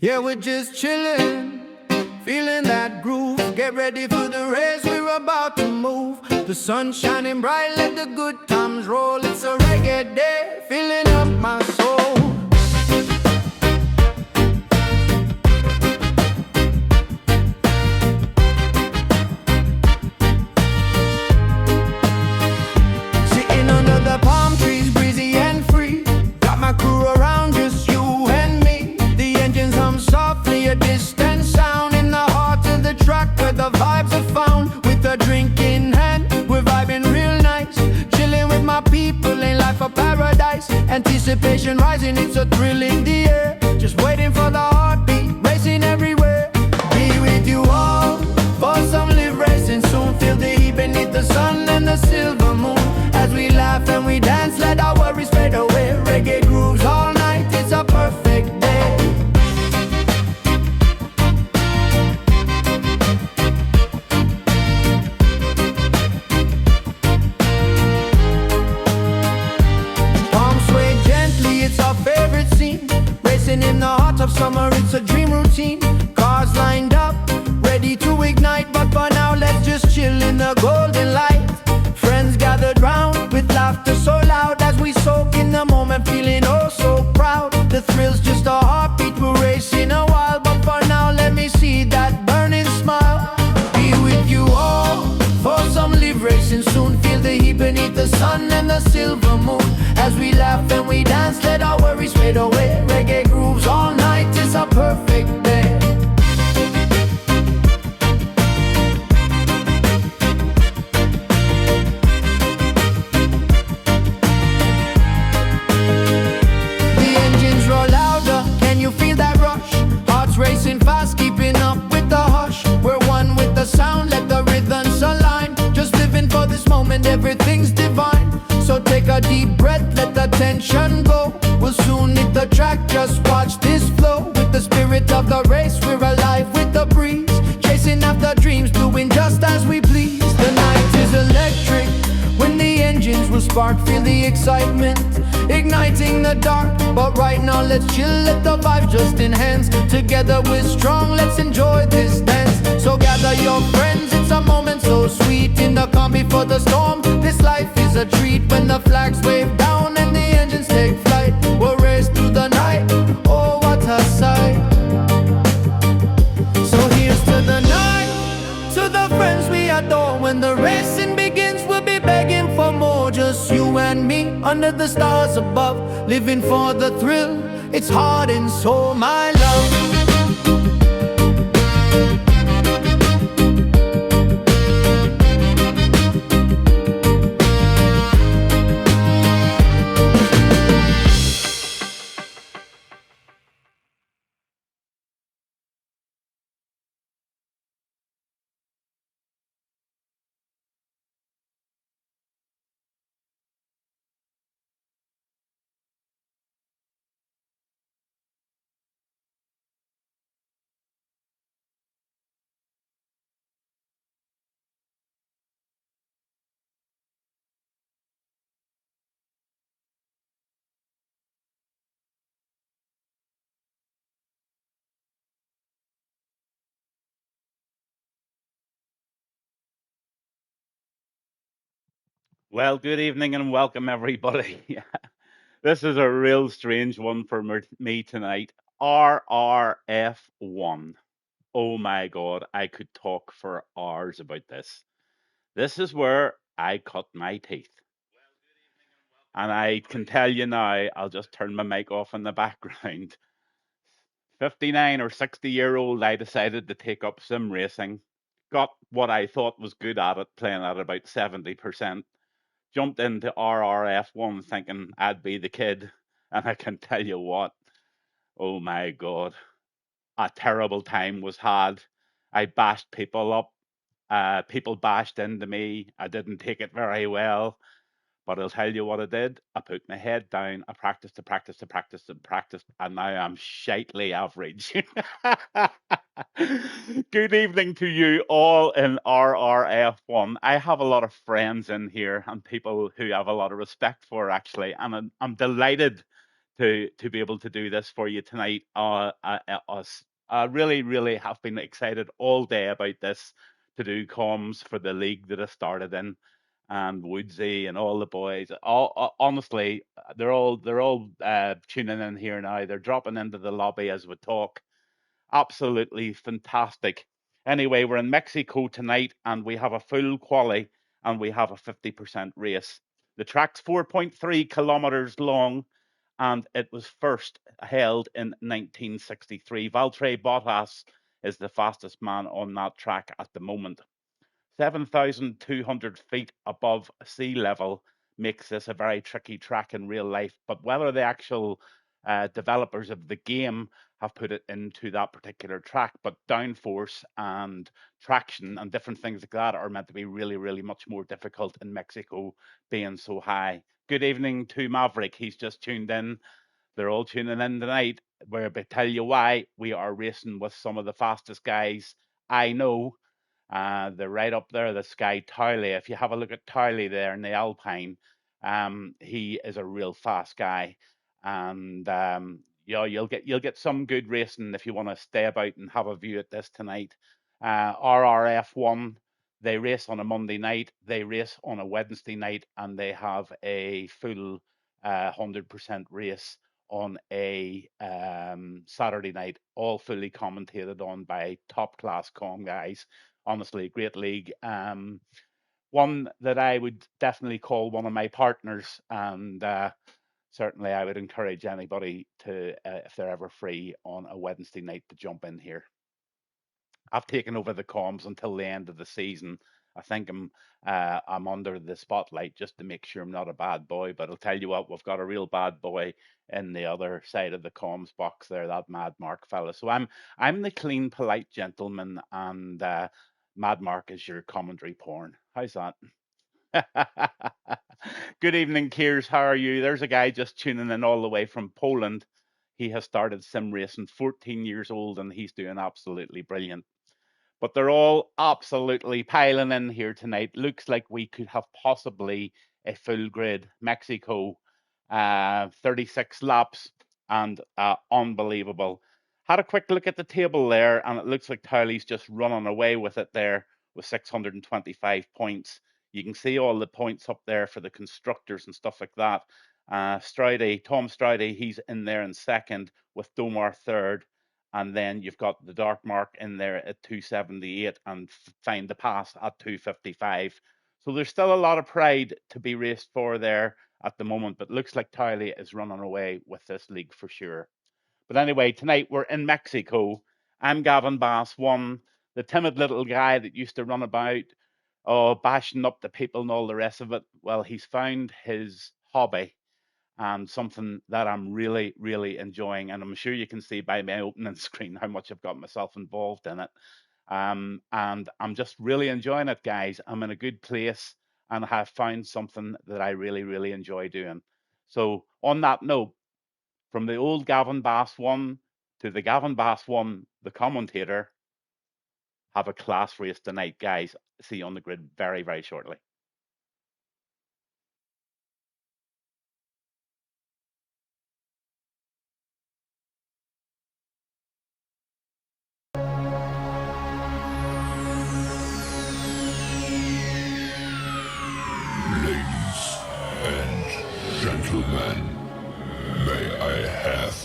Yeah, we're just chilling, feeling that groove. Get ready for the race, we're about to move. The sun's shining bright, let the good times roll. It's a reggae day, filling up my soul. Sitting under the palm trees, breezy and free. Got my crew around, just you and me. The engines hum softly, a distant sound in the heart of the track where the vibes are found. With a drink in hand, we're vibing real nice. Chilling with my people, ain't life a paradise. Anticipation rising, it's a thrill in the air. Just waiting for the heartbeat, racing everywhere. Be with you all, for some live racing soon. Feel the heat beneath the sun and the silver moon. As we laugh and we dance, let our worries fade away. Reggae grooves all night, it's a perfect day. Palms sway gently, it's our favorite scene. Racing in the heart of summer, it's a dream routine. Cars lined up, ready to ignite. But for now, let's just chill in the golden light. Friends gathered round with laughter so loud as we soak in the moment, feeling oh so proud. The thrill's just a heartbeat, we're racing a while. But for now, let me see that burning smile. Be with you all, for some live racing soon. Feel the heat beneath the sun and the silver moon. As we laugh and we dance, let our worries fade away. Reggae grooves all night, it's a perfect day. Racing fast, keeping up with the hush. We're one with the sound, let the rhythms align. Just living for this moment, everything's divine. So take a deep breath, let the tension go. We'll soon hit the track, just watch this flow. With the spirit of the race, we're alive with the breeze. Chasing after dreams, doing just as we please. The night is electric, when the engines will spark. Feel the excitement, igniting the dark. But right now let's chill, let the vibes just enhance. Together we're strong, let's enjoy this dance. So gather your friends, it's a moment so sweet. In the calm before the storm, this life is a treat. When the flags wave down and the engines take flight, we'll race through the night, oh what a sight. So here's to the night, to the friends we adore. When the racing begins, we'll be begging for more. Just you and me, under the stars above, living for the thrill, it's heart and soul, my love. Well, good evening and welcome, everybody. This is a real strange one for me tonight. RRF1. Oh my God, I could talk for hours about this. This is where I cut my teeth. And I can tell you now, I'll just turn my mic off in the background. 59 or 60-year-old, I decided to take up sim racing. Got what I thought was good at it, playing at about 70%. Jumped into RRF1 thinking I'd be the kid. And I can tell you what, oh my God, a terrible time was had. I bashed people up. People bashed into me. I didn't take it very well. But I'll tell you what I did. I put my head down. I practiced, and now I'm shitely average. Good evening to you all in RRF1. I have a lot of friends in here and people who I have a lot of respect for, actually, and I'm delighted to be able to do this for you tonight. Us really, really have been excited all day about this to do comms for the league that I started in, and Woodsy and all the boys. Honestly, they're all tuning in here now. They're dropping into the lobby as we talk. Absolutely fantastic. Anyway, we're in Mexico tonight and we have a full quali and we have a 50% race. The track's 4.3 kilometers long and it was first held in 1963. Valtteri Bottas is the fastest man on that track at the moment. 7,200 feet above sea level makes this a very tricky track in real life. But whether the actual developers of the game have put it into that particular track, but downforce and traction and different things like that are meant to be really, really much more difficult in Mexico being so high. Good evening to Maverick. He's just tuned in. They're all tuning in tonight. We're about to tell you why we are racing with some of the fastest guys I know. They're right up there. This guy Towley. If you have a look at Towley there in the Alpine, he is a real fast guy, and yeah, you'll get some good racing if you want to stay about and have a view at this tonight. RRF1, they race on a Monday night, they race on a Wednesday night, and they have a full 100% race on a Saturday night, all fully commentated on by top class comm guys. Honestly, great league. One that I would definitely call one of my partners, and certainly I would encourage anybody to, if they're ever free on a Wednesday night, to jump in here. I've taken over the comms until the end of the season. I think I'm under the spotlight just to make sure I'm not a bad boy. But I'll tell you what, we've got a real bad boy in the other side of the comms box there, that Mad Mark fella. So I'm the clean, polite gentleman, and Mad Mark is your commentary porn. How's that? Good evening, Kears. How are you? There's a guy just tuning in all the way from Poland. He has started sim racing, 14 years old, and he's doing absolutely brilliant. But they're all absolutely piling in here tonight. Looks like we could have possibly a full grid. Mexico, 36 laps, and unbelievable. Had a quick look at the table there, and it looks like Towley's just running away with it there with 625 points. You can see all the points up there for the constructors and stuff like that. Tom Stroudy, he's in there in second with Domar third. And then you've got the Dark Mark in there at 278 and Find the Pass at 255. So there's still a lot of pride to be raced for there at the moment, but looks like Towley is running away with this league for sure. But anyway, tonight we're in Mexico. I'm Gavin Bass, the timid little guy that used to run about, bashing up the people and all the rest of it. Well, he's found his hobby and something that I'm really, really enjoying. And I'm sure you can see by my opening screen how much I've got myself involved in it. And I'm just really enjoying it, guys. I'm in a good place and I have found something that I really, really enjoy doing. So on that note, from the old Gavin Bass 1 to the Gavin Bass 1, the commentator, have a class race tonight, guys. See you on the grid very, very shortly. Ladies and gentlemen, may I have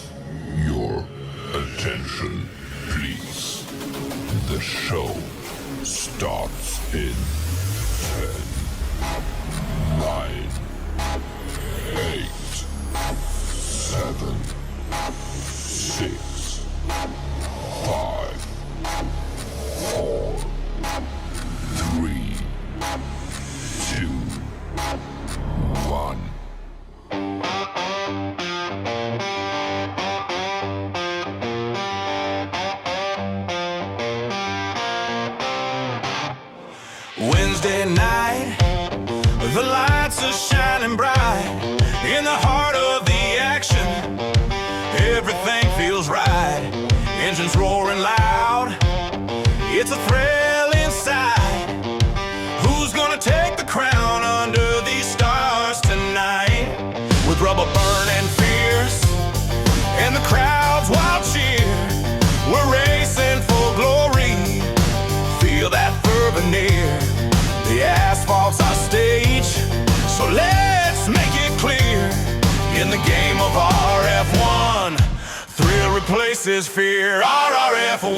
your attention, please? The show starts in 10, 9, 8, 7, 6, 5, 4, 3, 2, 1. Wednesday night, the lights are shining bright. In the heart of the action, everything feels right. Engines roaring loud, it's a thrill inside. Who's gonna take the crown under these stars tonight? With rubber burning fierce, asphalt's our stage. So let's make it clear, in the game of RRF1, thrill replaces fear. RRF1,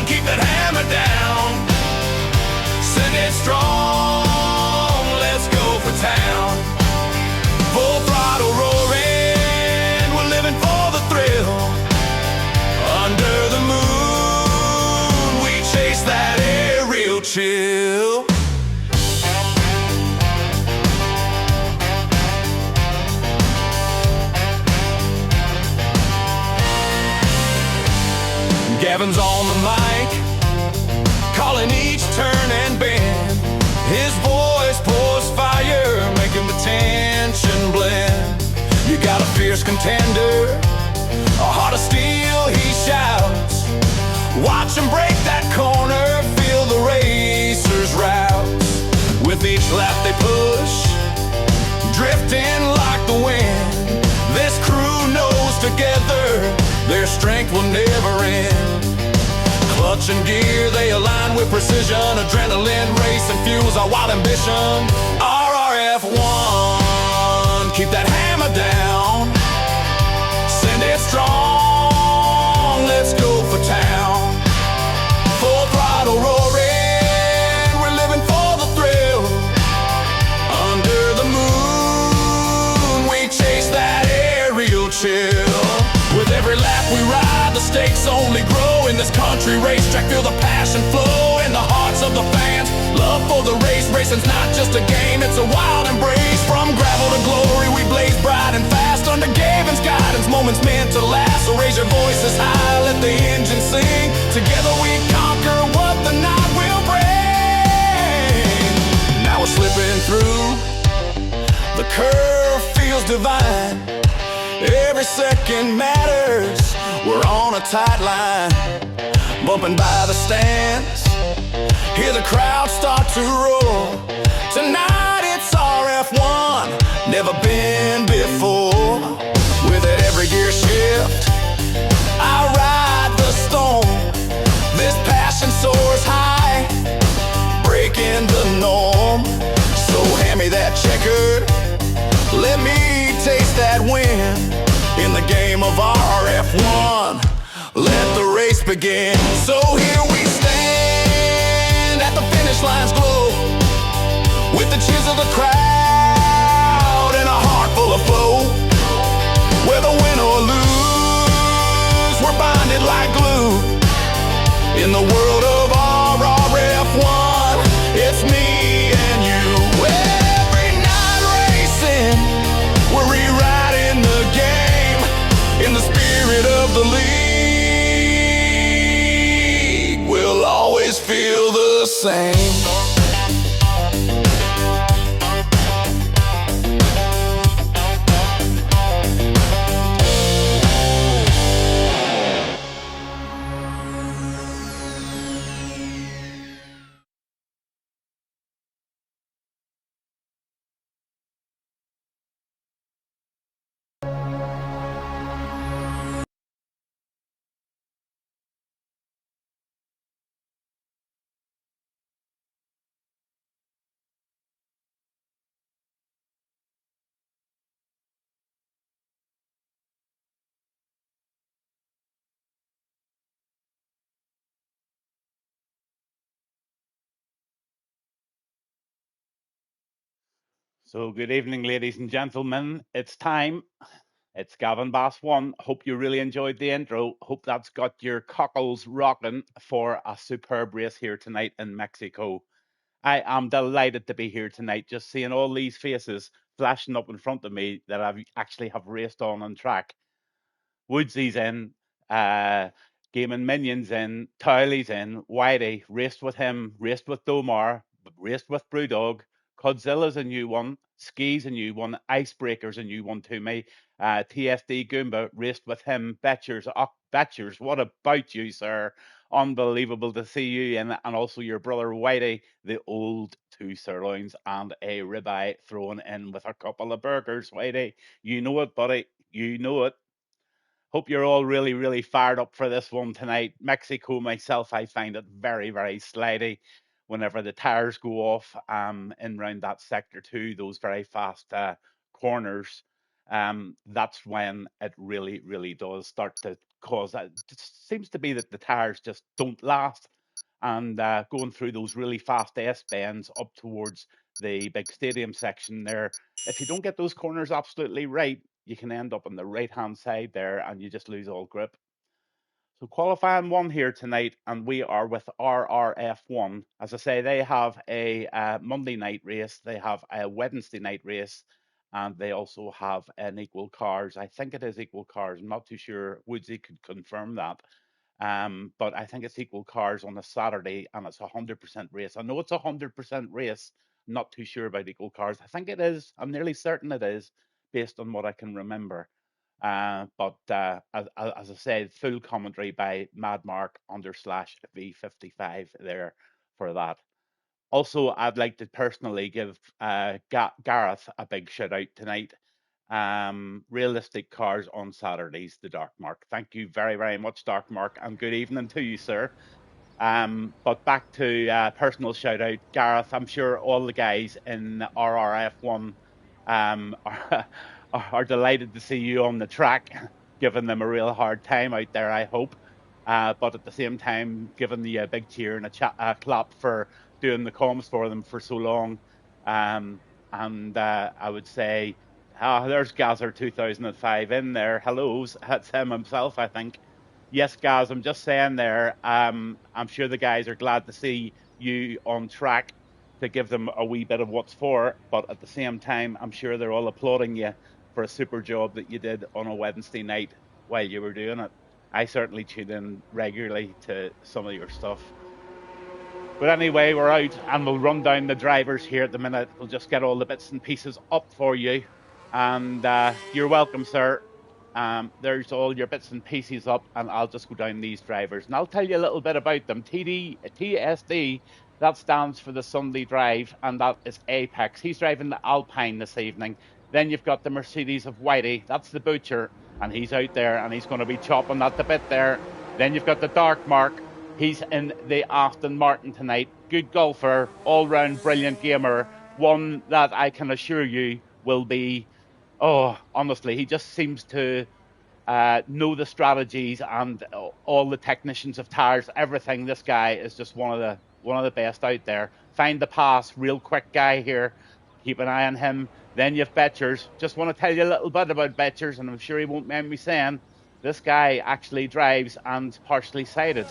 keep that hammer down, send it strong, let's go for town. Full throttle roaring, we're living for the thrill. Under the moon, we chase that aerial chill. Gavin's on the mic, calling each turn and bend. His voice pours fire, making the tension blend. You got a fierce contender, a heart of steel, he shouts. Watch him break that corner, feel the racers rouse. With each lap they push, drifting like the wind. This crew knows together, their strength will never end. Clutch and gear, they align with precision. Adrenaline racing fuels our wild ambition. RRF1, keep that hammer down, send it strong, let's go for town. Full throttle roaring, we're living for the thrill. Under the moon, we chase that aerial chill. With every lap we ride, the stakes only grow. In this country racetrack, feel the passion flow in the hearts of the fans. Love for the race, racing's not just a game, it's a wild embrace. From gravel to glory, we blaze bright and fast. Under Gavin's guidance, moments meant to last. So raise your voices high, let the engine sing. Together we conquer what the night will bring. Now we're slipping through, the curve feels divine. Every second matters, we're on a tight line. Bumping by the stands, hear the crowd start to roar. Tonight it's RF1, never been before. With it every gear shift, I ride the storm. This passion soars high, breaking the norm. So hand me that checkered, let me taste that win. In the game of RRF1, let the race begin. So here we stand at the finish line's glow, with the cheers of the crowd and a heart full of flow. Whether win or lose, we're bonded like glue. In the world of RRF1, it's me and you. Every night racing, we're rewriting the game. In the spirit of the league, we'll always feel the same. So, good evening, ladies and gentlemen. It's time. It's Gavin Bass 1. Hope you really enjoyed the intro. Hope that's got your cockles rocking for a superb race here tonight in Mexico. I am delighted to be here tonight, just seeing all these faces flashing up in front of me that I actually have raced on track. Woodsy's in, Gaming Minions in, Towley's in, Whitey, raced with him, raced with Domar, raced with Brewdog, Codzilla's a new one, Ski's a new one, Icebreaker's a new one to me, TFD Goomba, raced with him, Betchers, Betchers, what about you, sir? Unbelievable to see you, and also your brother Whitey, the old two sirloins and a ribeye thrown in with a couple of burgers. Whitey, you know it, buddy, you know it. Hope you're all really, really fired up for this one tonight. Mexico, myself, I find it very, very slidey. whenever the tires go off in round that sector 2, those very fast corners, that's when it really, really does start to cause that. It seems to be that the tires just don't last. And going through those really fast S bends up towards the big stadium section there, if you don't get those corners absolutely right, you can end up on the right hand side there and you just lose all grip. So qualifying 1 here tonight, and we are with RRF1. As I say, they have a Monday night race, they have a Wednesday night race, and they also have an equal cars. I think it is equal cars. I'm not too sure. Woodsy could confirm that. But I think it's equal cars on a Saturday, and it's a 100% race. I know it's a 100% race. I'm not too sure about equal cars. I think it is. I'm nearly certain it is, based on what I can remember. But as I said, full commentary by Mad Mark / V55 there for that. Also, I'd like to personally give Gareth a big shout out tonight. Realistic cars on Saturdays, the Dark Mark. Thank you very, very much, Dark Mark, and good evening to you, sir. But back to personal shout out, Gareth. I'm sure all the guys in RRF1 are delighted to see you on the track, giving them a real hard time out there, I hope. But at the same time, giving the big cheer and a clap for doing the comms for them for so long. And I would say, there's Gazer 2005 in there. Hello, that's him himself, I think. Yes, Gaz, I'm just saying there, I'm sure the guys are glad to see you on track to give them a wee bit of what's for, but at the same time, I'm sure they're all applauding you for a super job that you did on a Wednesday night while you were doing it. I certainly tune in regularly to some of your stuff. But anyway, we're out and we'll run down the drivers here at the minute. We'll just get all the bits and pieces up for you. And you're welcome, sir. There's all your bits and pieces up, and I'll just go down these drivers. And I'll tell you a little bit about them. TSD, that stands for the Sunday Drive, and that is Apex. He's driving the Alpine this evening. Then you've got the Mercedes of Whitey. That's the Butcher, and he's out there, and he's going to be chopping at the bit there. Then you've got the Dark Mark. He's in the Aston Martin tonight. Good golfer, all-round brilliant gamer. One that I can assure you will be, honestly, he just seems to know the strategies and all the technicians of tires, everything. This guy is just one of the best out there. Find the pass, real quick guy here. Keep an eye on him. Then you've Betchers. Just want to tell you a little bit about Betchers, and I'm sure he won't mind me saying this guy actually drives and partially sighted.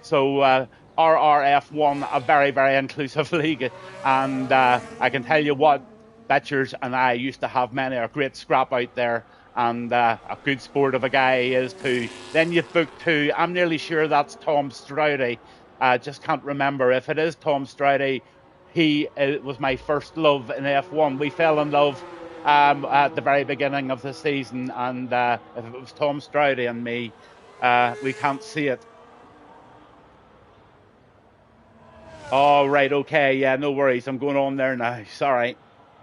So RRF1, a very, very inclusive league, and I can tell you what, Betchers and I used to have many a great scrap out there, and a good sport of a guy he is too. Then you've booked 2. I'm nearly sure that's Tom Stroudy. Just can't remember. If it is Tom Stroudy, he was my first love in F1. We fell in love at the very beginning of the season, and if it was Tom Stroudy and me, we can't see it. Oh, right, okay, yeah, no worries. I'm going on there now. Sorry.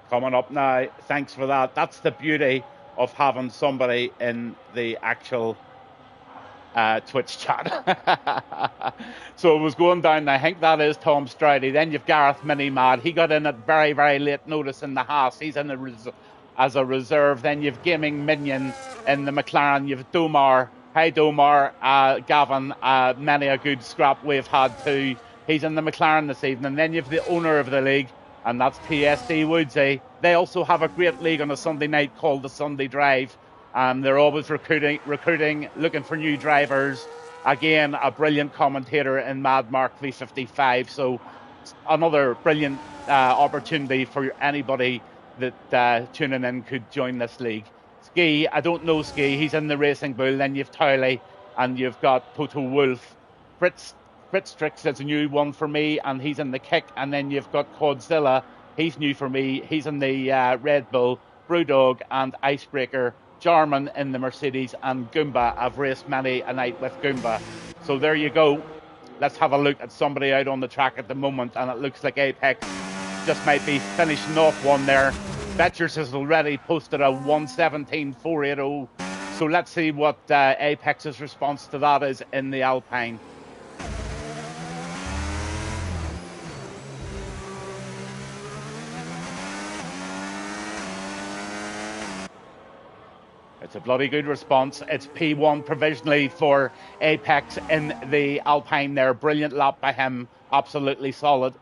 Coming up now. Thanks for that. That's the beauty of having somebody in the actual Twitch chat. So it was going down. I think that is Tom Stroudy. Then you've Gareth Mini Mad. He got in at very, very late notice in the Haas. He's in as a reserve. Then you've Gaming Minion in the McLaren. You've Domar. Hi, Domar. Gavin. Many a good scrap we've had too. He's in the McLaren this evening. Then you've the owner of the league, and that's TSD Woodsy. They also have a great league on a Sunday night called the Sunday Drive. They're always recruiting, looking for new drivers. Again, a brilliant commentator in Mad Mark V55. So another brilliant opportunity for anybody that tuning in could join this league. Ski, I don't know Ski. He's in the Racing Bull. Then you've Towley, and you've got Toto Wolf. Fritz Tricks is a new one for me, and he's in the Kick. And then you've got Codzilla. He's new for me. He's in the Red Bull. Brewdog and Icebreaker. Jarman in the Mercedes, and Goomba. I've raced many a night with Goomba. So there you go. Let's have a look at somebody out on the track at the moment, and it looks like Apex just might be finishing off one there. Betchers has already posted a 1:17.480. So let's see what Apex's response to that is in the Alpine. It's a bloody good response. It's P1 provisionally for Apex in the Alpine there. Brilliant lap by him. Absolutely solid.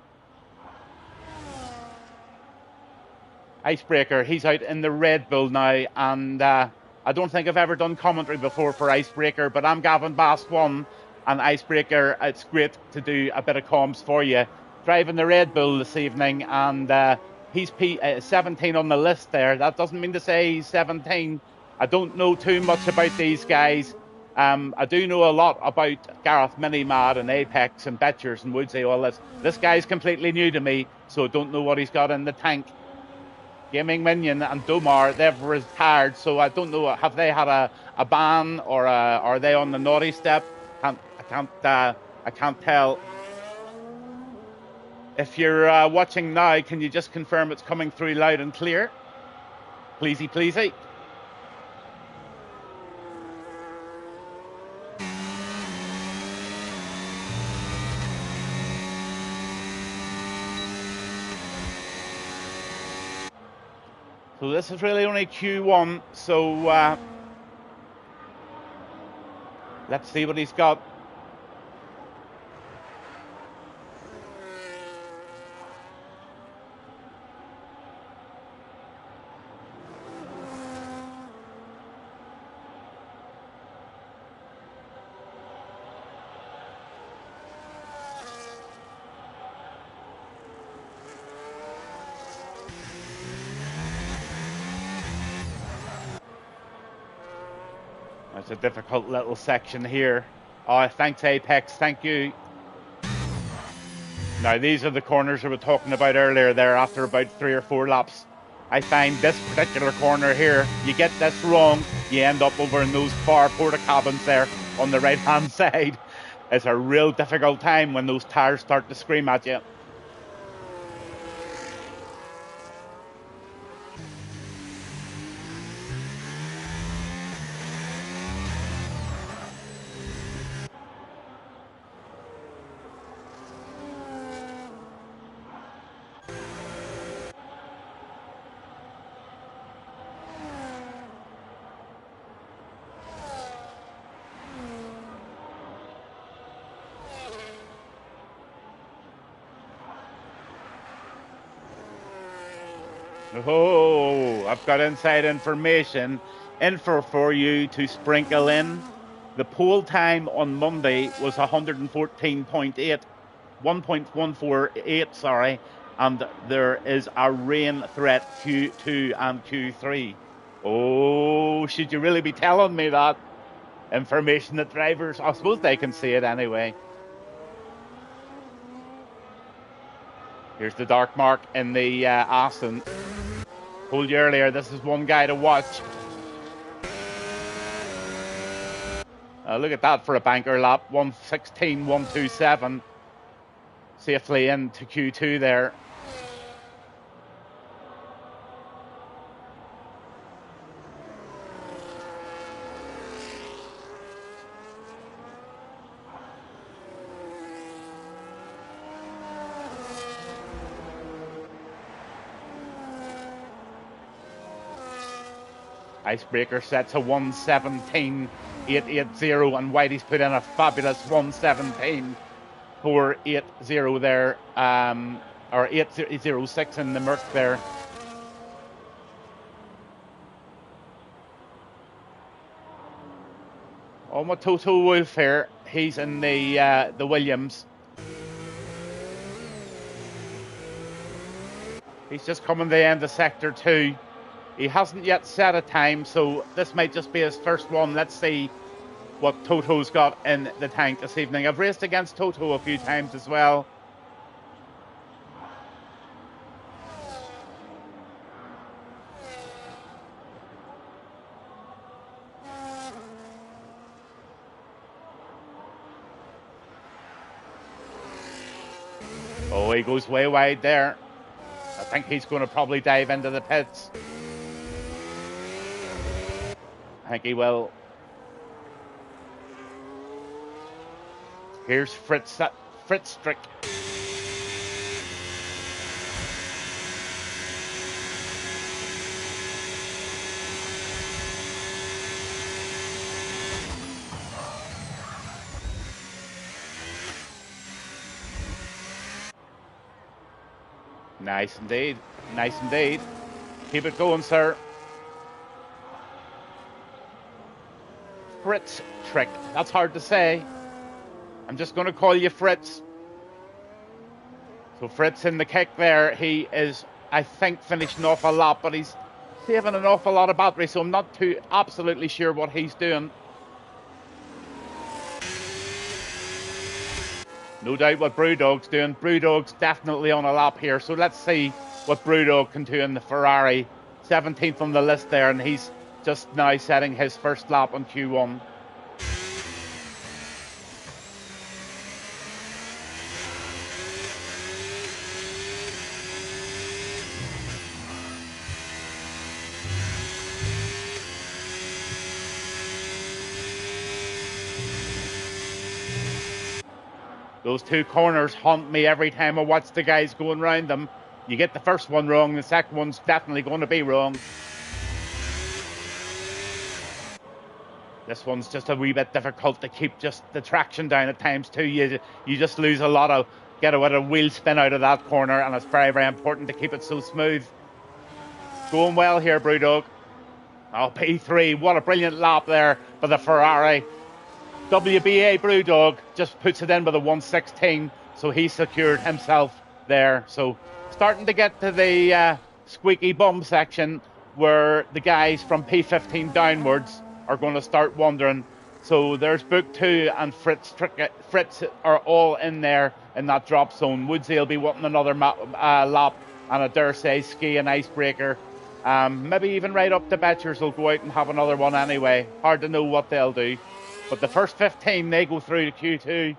Icebreaker, he's out in the Red Bull now, and I don't think I've ever done commentary before for Icebreaker, but I'm Gavin Bass 1, and Icebreaker, it's great to do a bit of comms for you. Driving the Red Bull this evening, and he's 17 on the list there. That doesn't mean to say he's 17. I don't know too much about these guys. I do know a lot about Gareth Minimad and Apex and Betchers and Woodsy, all this. This guy's completely new to me, so I don't know what he's got in the tank. Gaming Minion and Domar, they've retired, so I don't know, have they had a ban or are they on the naughty step? I can't tell. If you're watching now, can you just confirm it's coming through loud and clear? Pleasey, pleasey. So this is really only Q1, so let's see what he's got. It's a difficult little section here. Oh, thanks Apex, thank you. Now these are the corners we were talking about earlier there after about 3 or 4 laps. I find this particular corner here, you get this wrong, you end up over in those far porta cabins there on the right hand side. It's a real difficult time when those tires start to scream at you. Oh, I've got inside information for you to sprinkle in. The pole time on Monday was 114.8, 1.148, sorry, and there is a rain threat Q2 and Q3. Oh, should you really be telling me that information that drivers, I suppose they can see it anyway. Here's the dark mark in the Aston. Told you earlier, this is one guy to watch. Look at that for a banker lap, 1:16.127. Safely into Q2 there. Icebreaker sets a 1:17.880, and Whitey's put in a fabulous 1:17.480 there, or 8:06 in the Merc there. Oh, my Toto Wolff here, he's in the Williams. He's just coming to the end of sector 2. He hasn't yet set a time, so this might just be his first one. Let's see what Toto's got in the tank this evening. I've raced against Toto a few times as well. Oh, he goes way wide there. I think he's going to probably dive into the pits. I think he will. Here's Fritz Strick. Nice indeed. Nice indeed. Keep it going, sir. Fritz trick. That's hard to say. I'm just going to call you Fritz. So Fritz in the kick there. He is, I think, finishing off a lap, but he's saving an awful lot of battery, so I'm not too absolutely sure what he's doing. No doubt what Brewdog's doing. Brewdog's definitely on a lap here, so let's see what Brewdog can do in the Ferrari. 17th on the list there, and he's just now setting his first lap on Q1. Those two corners haunt me every time I watch the guys going round them. You get the first one wrong, the second one's definitely going to be wrong. This one's just a wee bit difficult to keep just the traction down at times too. You just lose a lot of, get a wheel spin out of that corner, and it's very, very important to keep it so smooth. Going well here, Brewdog. Oh, P3, what a brilliant lap there for the Ferrari. WBA Brewdog just puts it in with a 1:16, so he secured himself there. So starting to get to the squeaky bum section where the guys from P15 downwards are going to start wandering. So there's Book 2 and Fritz are all in there in that drop zone. Woodsy will be wanting another lap, and I dare say Ski and Icebreaker. Maybe even right up to Betchers will go out and have another one anyway. Hard to know what they'll do. But the first 15, they go through to Q2.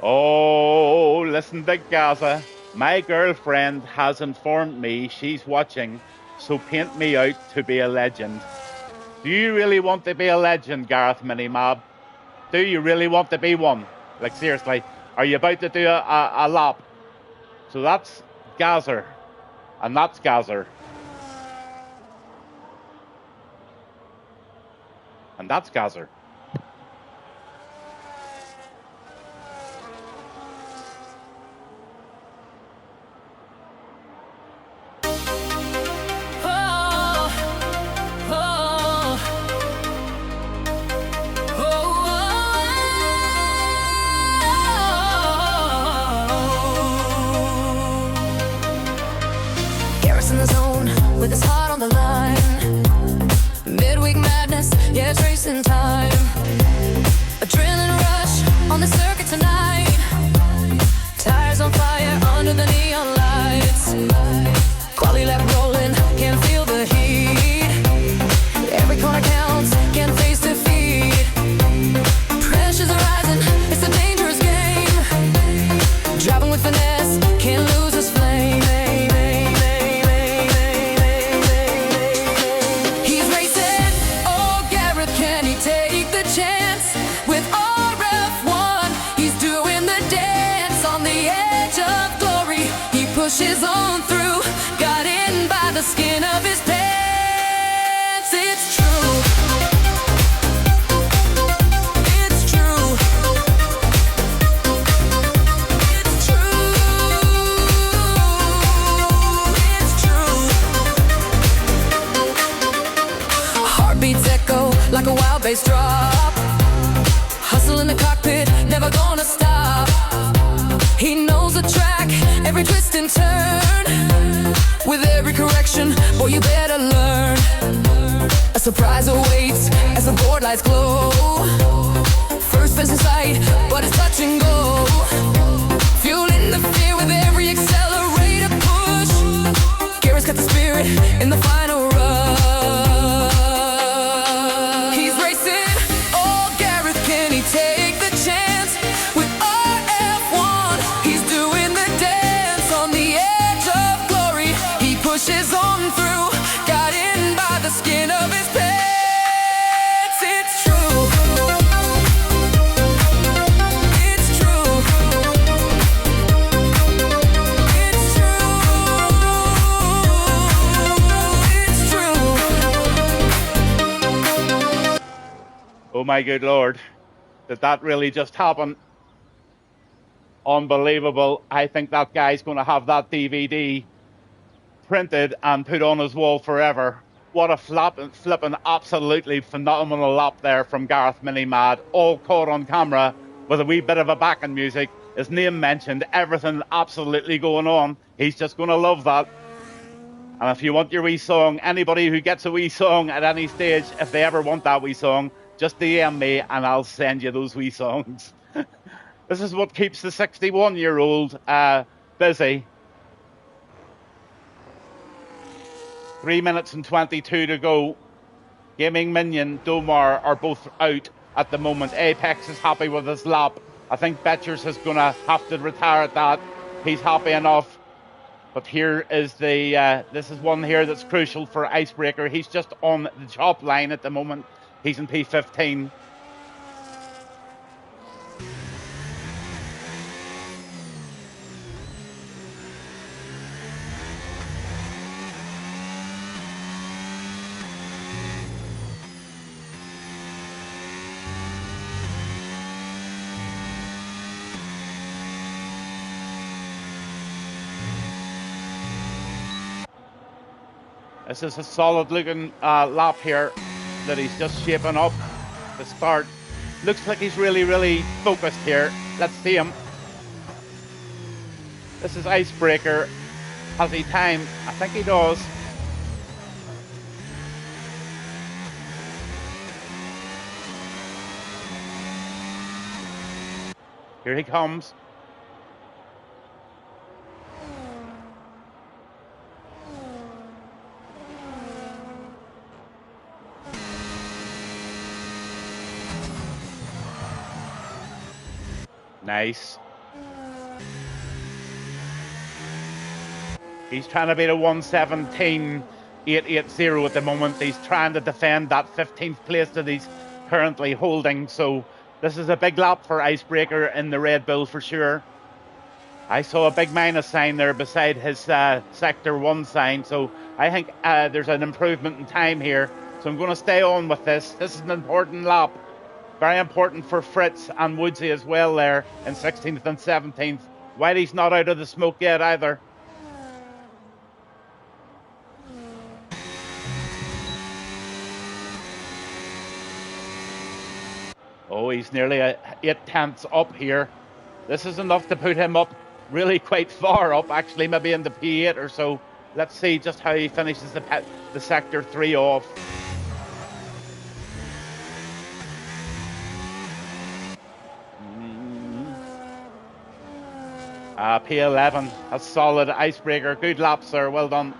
Oh, listen to Gaza. My girlfriend has informed me she's watching, so paint me out to be a legend. Do you really want to be a legend, Gareth Minimab? Do you really want to be one? Like, seriously, are you about to do a lap? So that's Gazer, and that's Gazer. And that's Gazer. With his heart on the line, midweek madness, yeah, tracing time. Adrenaline rush on the circuit tonight. Tires on fire under the neon lights. Quality lap rolling, can't feel the heat. Every corner counts, can't face defeat. Pressure's rising, it's a dangerous game. Driving with finesse, can't lose his flame. Take the chance with RRF1. He's doing the dance on the edge of glory. He pushes on through, got in by the skin of his pants. It's true. It's true. It's true. It's true. Heartbeats echo like a wild bass drop. Hustle in the cockpit, never gonna stop. He knows the track, every twist and turn. With every correction, boy, you better learn. A surprise awaits as the board lights glow. First fence in sight, but it's touch and go. Fueling the fear with every accelerator push. Garrett's got the spirit in the final rush. Take the chance with RF1. He's doing the dance on the edge of glory. He pushes on through, got in by the skin of his pants. It's true. It's true. Oh my good Lord. Did that really just happen? Unbelievable. I think that guy's going to have that DVD printed and put on his wall forever. What a flipping absolutely phenomenal lap there from Gareth Mini Mad, all caught on camera with a wee bit of a backing music. His name mentioned, everything absolutely going on. He's just going to love that. And if you want your wee song, anybody who gets a wee song at any stage, if they ever want that wee song, just DM me and I'll send you those wee songs. This is what keeps the 61-year-old busy. 3 minutes and 22 to go. Gaming Minion, Domar are both out at the moment. Apex is happy with his lap. I think Betchers is going to have to retire at that. He's happy enough. But here is this is one here that's crucial for Icebreaker. He's just on the top line at the moment. He's in P15. This is a solid looking lap here that he's just shaping up to start. Looks like he's really focused here. Let's see him. This is Icebreaker. Has he time? I think he does. Here he comes. Nice. He's trying to beat a 1:17.880 at the moment. He's trying to defend that 15th place that he's currently holding. So this is a big lap for Icebreaker in the Red Bull for sure. I saw a big minus sign there beside his Sector 1 sign. So I think there's an improvement in time here. So I'm going to stay on with this. This is an important lap. Very important for Fritz and Woodsy as well there in 16th and 17th. Whitey's not out of the smoke yet either. Oh, he's nearly 8/10 up here. This is enough to put him up really quite far up, actually, maybe in the P8 or so. Let's see just how he finishes the Sector 3 off. P11, a solid Icebreaker. Good lap, sir. Well done.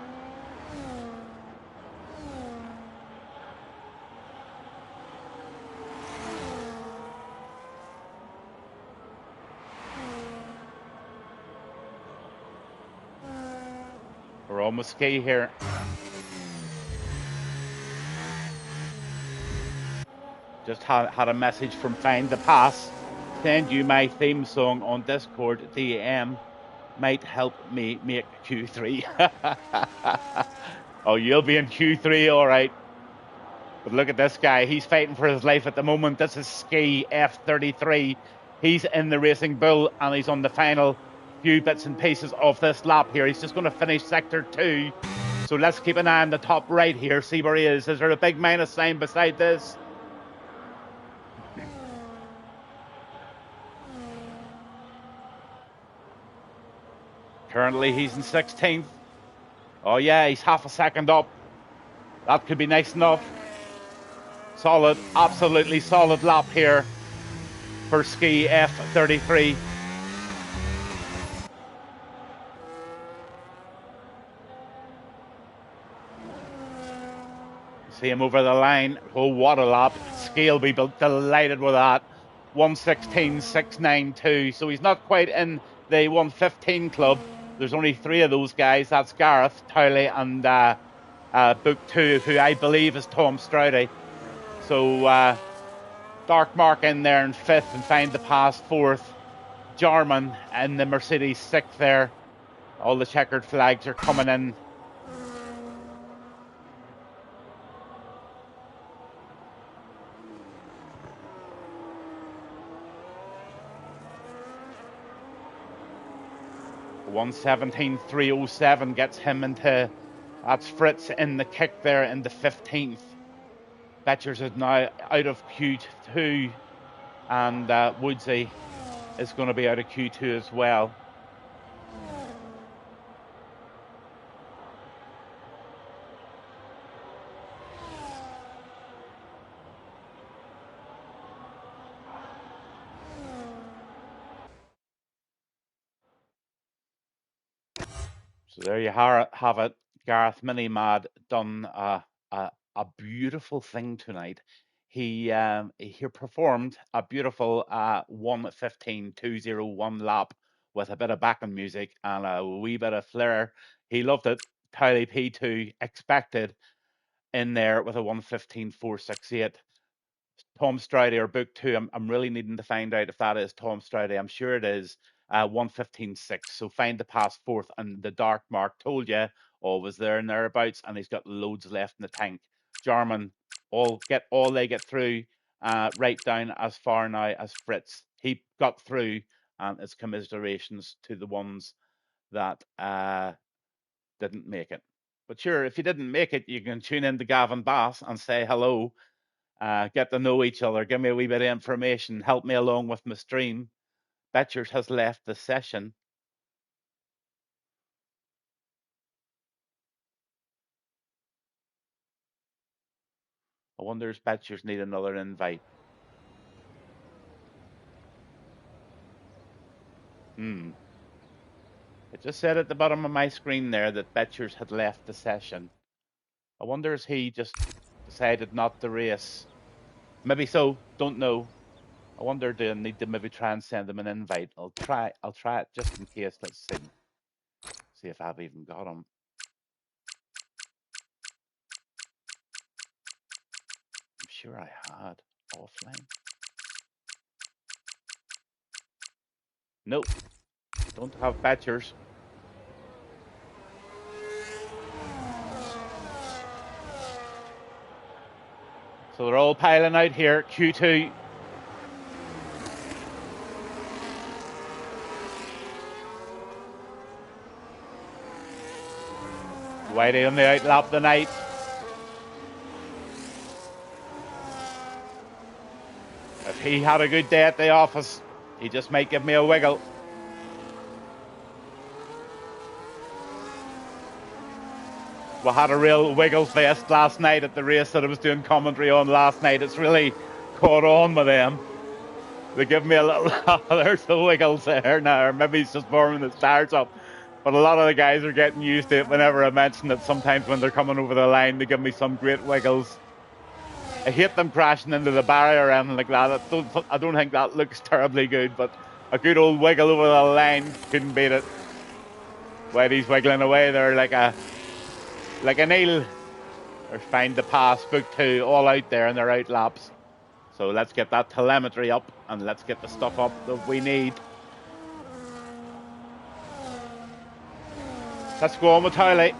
We're almost ski here. Just had a message from Find the Pass. Send you my theme song on Discord. DM might help me make Q3. Oh, you'll be in Q3, all right. But look at this guy. He's fighting for his life at the moment. This is Ski F33. He's in the Racing Bull and he's on the final few bits and pieces of this lap here. He's just going to finish Sector 2. So let's keep an eye on the top right here. See where he is. Is there a big minus sign beside this? Currently, he's in 16th. Oh, yeah, he's half a second up. That could be nice enough. Solid, absolutely solid lap here for Ski F33. See him over the line. Oh, what a lap. Ski will be delighted with that. 1:16.692. So he's not quite in the 1:15 club. There's only 3 of those guys. That's Gareth, Towley and Book 2, who I believe is Tom Stroudy. So Dark Mark in there in 5th and Find the Pass 4th. Jarman in the Mercedes 6th there. All the checkered flags are coming in. 1:17.307 gets him into, that's Fritz in the kick there in the 15th. Betchers is now out of Q2, and Woodsy is going to be out of Q2 as well. So there you have it. Gareth Minimad done a beautiful thing tonight. He performed a beautiful 1:15.201 lap with a bit of backing music and a wee bit of flair. He loved it. Tylee P2 expected in there with a 1:15.468. Tom Stroudy or book 2. I'm really needing to find out if that is Tom Stroudy. I'm sure it is. 1:15.6. So find the past fourth, and the dark mark told you always there and thereabouts, and he's got loads left in the tank. Jarman all they get through, right down as far now as Fritz. He got through, and it's commiserations to the ones that didn't make it. But sure, if you didn't make it, you can tune in to Gavin Bass and say hello. Get to know each other, give me a wee bit of information, help me along with my stream. Betchers has left the session. I wonder if Betchers need another invite. It just said at the bottom of my screen there that Betchers had left the session. I wonder if he just decided not to race. Maybe so, don't know. I wonder do I need to maybe try and send him an invite. I'll try it just in case. Let's see. See if I've even got him. I'm sure I had offline. Nope. Don't have Betchers. So they're all piling out here. Q2. Whitey on the outlap tonight. If he had a good day at the office, he just might give me a wiggle. We had a real wiggle fest last night at the race that I was doing commentary on last night. It's really caught on with them. They give me a little, there's the wiggles there now, or maybe he's just warming his tires up. But a lot of the guys are getting used to it whenever I mention it. Sometimes when they're coming over the line, they give me some great wiggles. I hate them crashing into the barrier or anything like that. I don't think that looks terribly good, but a good old wiggle over the line couldn't beat it. Whitey's wiggling away there like an eel. They're fine to pass, book 2, all out there in their out laps. So let's get that telemetry up and let's get the stuff up that we need. Let's go on with Tylee.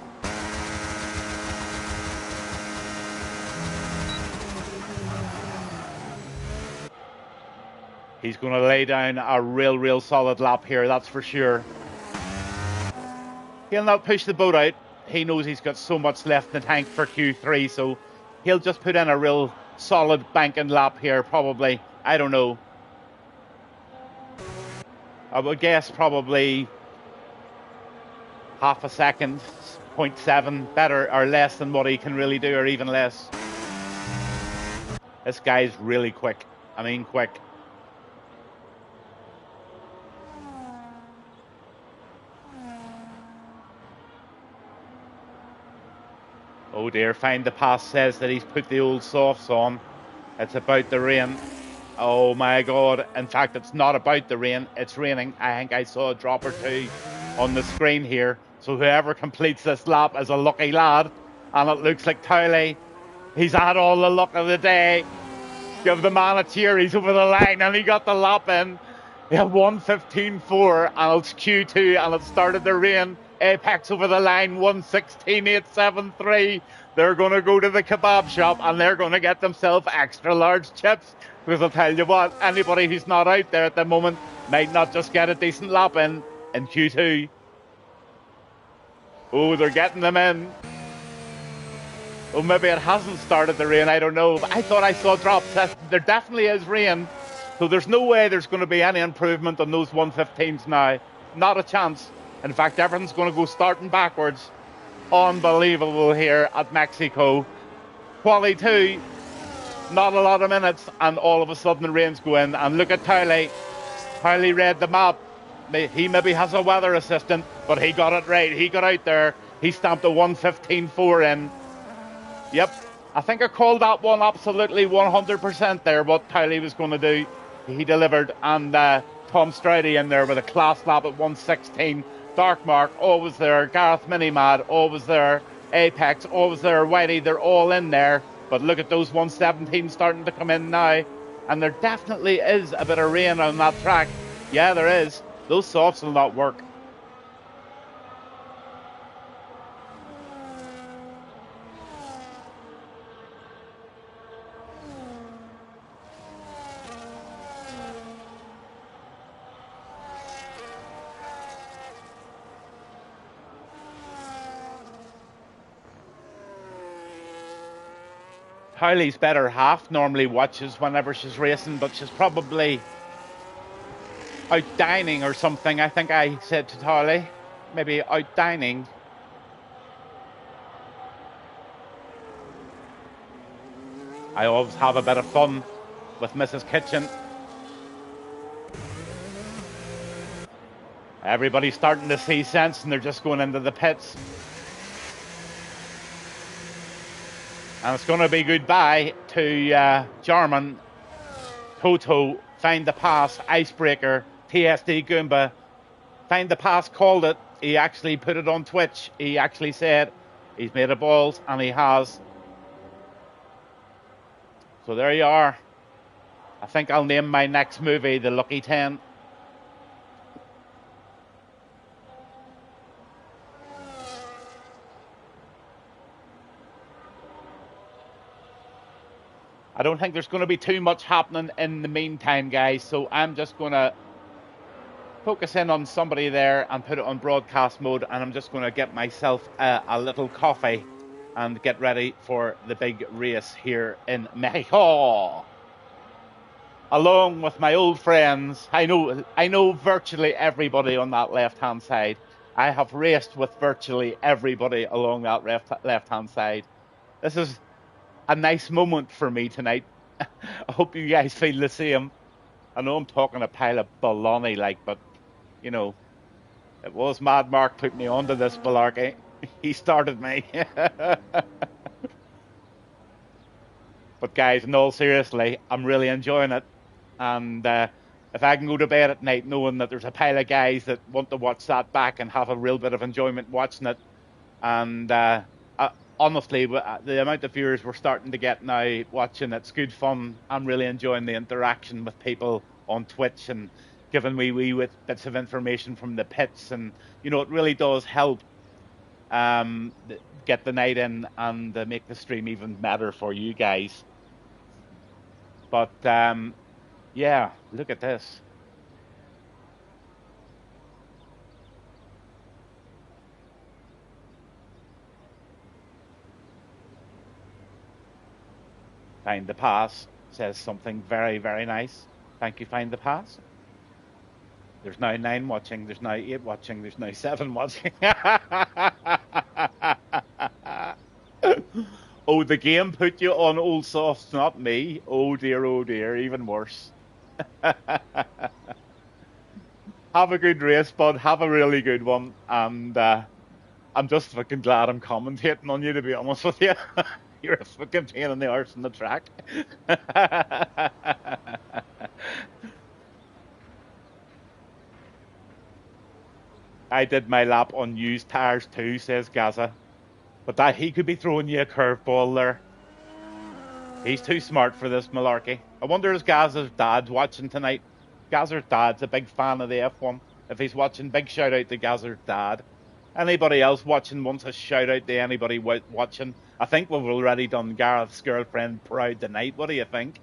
He's going to lay down a real solid lap here, that's for sure. He'll not push the boat out. He knows he's got so much left in the tank for Q3, so he'll just put in a real solid banking lap here, probably. I don't know. I would guess probably half a second, 0.7, better or less than what he can really do, or even less. This guy's really quick. I mean, quick. Oh dear, Find the Pass says that he's put the old softs on. It's about the rain. Oh my God. In fact, it's not about the rain. It's raining. I think I saw a drop or two on the screen here. So whoever completes this lap is a lucky lad. And it looks like Tylee. He's had all the luck of the day. Give the man a cheer. He's over the line and he got the lap in. He had 1:15.4 and it's Q2 and it started to rain. Apex over the line, 1:16.873. They're going to go to the kebab shop and they're going to get themselves extra large chips. Because I'll tell you what, anybody who's not out there at the moment might not just get a decent lap in Q2. Oh, they're getting them in. Oh, maybe it hasn't started to rain. I don't know. But I thought I saw drops. There definitely is rain. So there's no way there's going to be any improvement on those 115s now. Not a chance. In fact, everything's going to go starting backwards. Unbelievable here at Mexico. Quali 2, not a lot of minutes, and all of a sudden the rains go in. And look at Towley. Towley read the map. He maybe has a weather assistant, but he got it right. He got out there. He stamped a 115.4 in. Yep, I think I called that one absolutely 100% there, what Towley was going to do. He delivered, and Tom Stroudy in there with a class lap at 116. Dark Mark, always there. Gareth Minimad, always there. Apex, always there. Whitey, they're all in there. But look at those 117s starting to come in now. And there definitely is a bit of rain on that track. Yeah, there is. Those softs will not work. Towley's better half normally watches whenever she's racing, but she's probably out dining or something. I think I said to Towley, maybe out dining. I always have a bit of fun with Mrs. Kitchen. Everybody's starting to see sense and they're just going into the pits. And it's going to be goodbye to Jarman, Toto, Find the Pass, Icebreaker, TSD Goomba. Find the Pass called it. He actually put it on Twitch. He actually said he's made of balls, and he has. So there you are. I think I'll name my next movie The Lucky 10. I don't think there's going to be too much happening in the meantime, guys, so I'm just going to focus in on somebody there and put it on broadcast mode, and I'm just going to get myself a little coffee and get ready for the big race here in Mexico. Along with my old friends, I know virtually everybody on that left-hand side. I have raced with virtually everybody along that left-hand side. This is a nice moment for me tonight. I hope you guys feel the same. I know I'm talking a pile of baloney, but you know, it was Mad Mark put me onto this malarkey. He started me. But guys, in all seriously, I'm really enjoying it. And if I can go to bed at night knowing that there's a pile of guys that want to watch that back and have a real bit of enjoyment watching it, and honestly, the amount of viewers we're starting to get now watching, it's good fun. I'm really enjoying the interaction with people on Twitch and giving me wee bits of information from the pits, and you know, it really does help get the night in and make the stream even better for you guys. But yeah, look at this. Find the Pass says something very, very nice. Thank you, Find the Pass. There's now 9 watching, there's now 8 watching, there's now 7 watching. Oh, the game put you on old softs, not me. Oh dear, even worse. Have a good race, bud. Have a really good one. And I'm just fucking glad I'm commentating on you, to be honest with you. You're a fucking pain in the arse on the track. I did my lap on used tyres too, says Gaza. But he could be throwing you a curveball there. He's too smart for this malarkey. I wonder if Gaza's dad watching tonight. Gaza's dad's a big fan of the F1. If he's watching, big shout out to Gaza's dad. Anybody else watching wants a shout out to anybody watching. I think we've already done Gareth's girlfriend proud tonight. What do you think?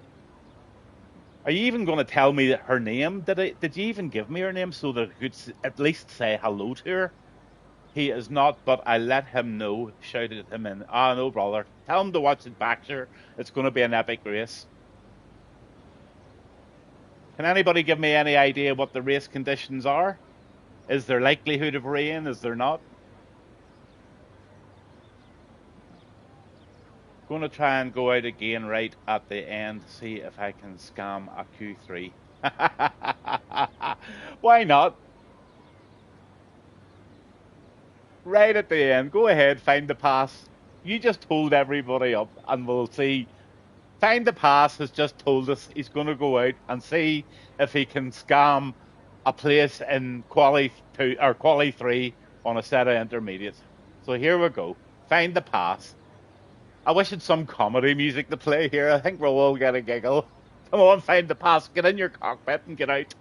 Are you even going to tell me her name? Did you even give me her name so that I could at least say hello to her? He is not, but I let him know, shouted him in. Ah, no, brother. Tell him to watch it back, sure. It's going to be an epic race. Can anybody give me any idea what the race conditions are? Is there likelihood of rain? Is there not? Going to try and go out again right at the end, see if I can scam a Q3. Why not? Right at the end, go ahead, find the pass. You just hold everybody up and we'll see. Find the pass has just told us he's going to go out and see if he can scam a place in quali 2 or quali 3 on a set of intermediates. So here we go. Find the pass. I wish it's some comedy music to play here. I think we'll all get a giggle. Come on, find the pass. Get in your cockpit and get out.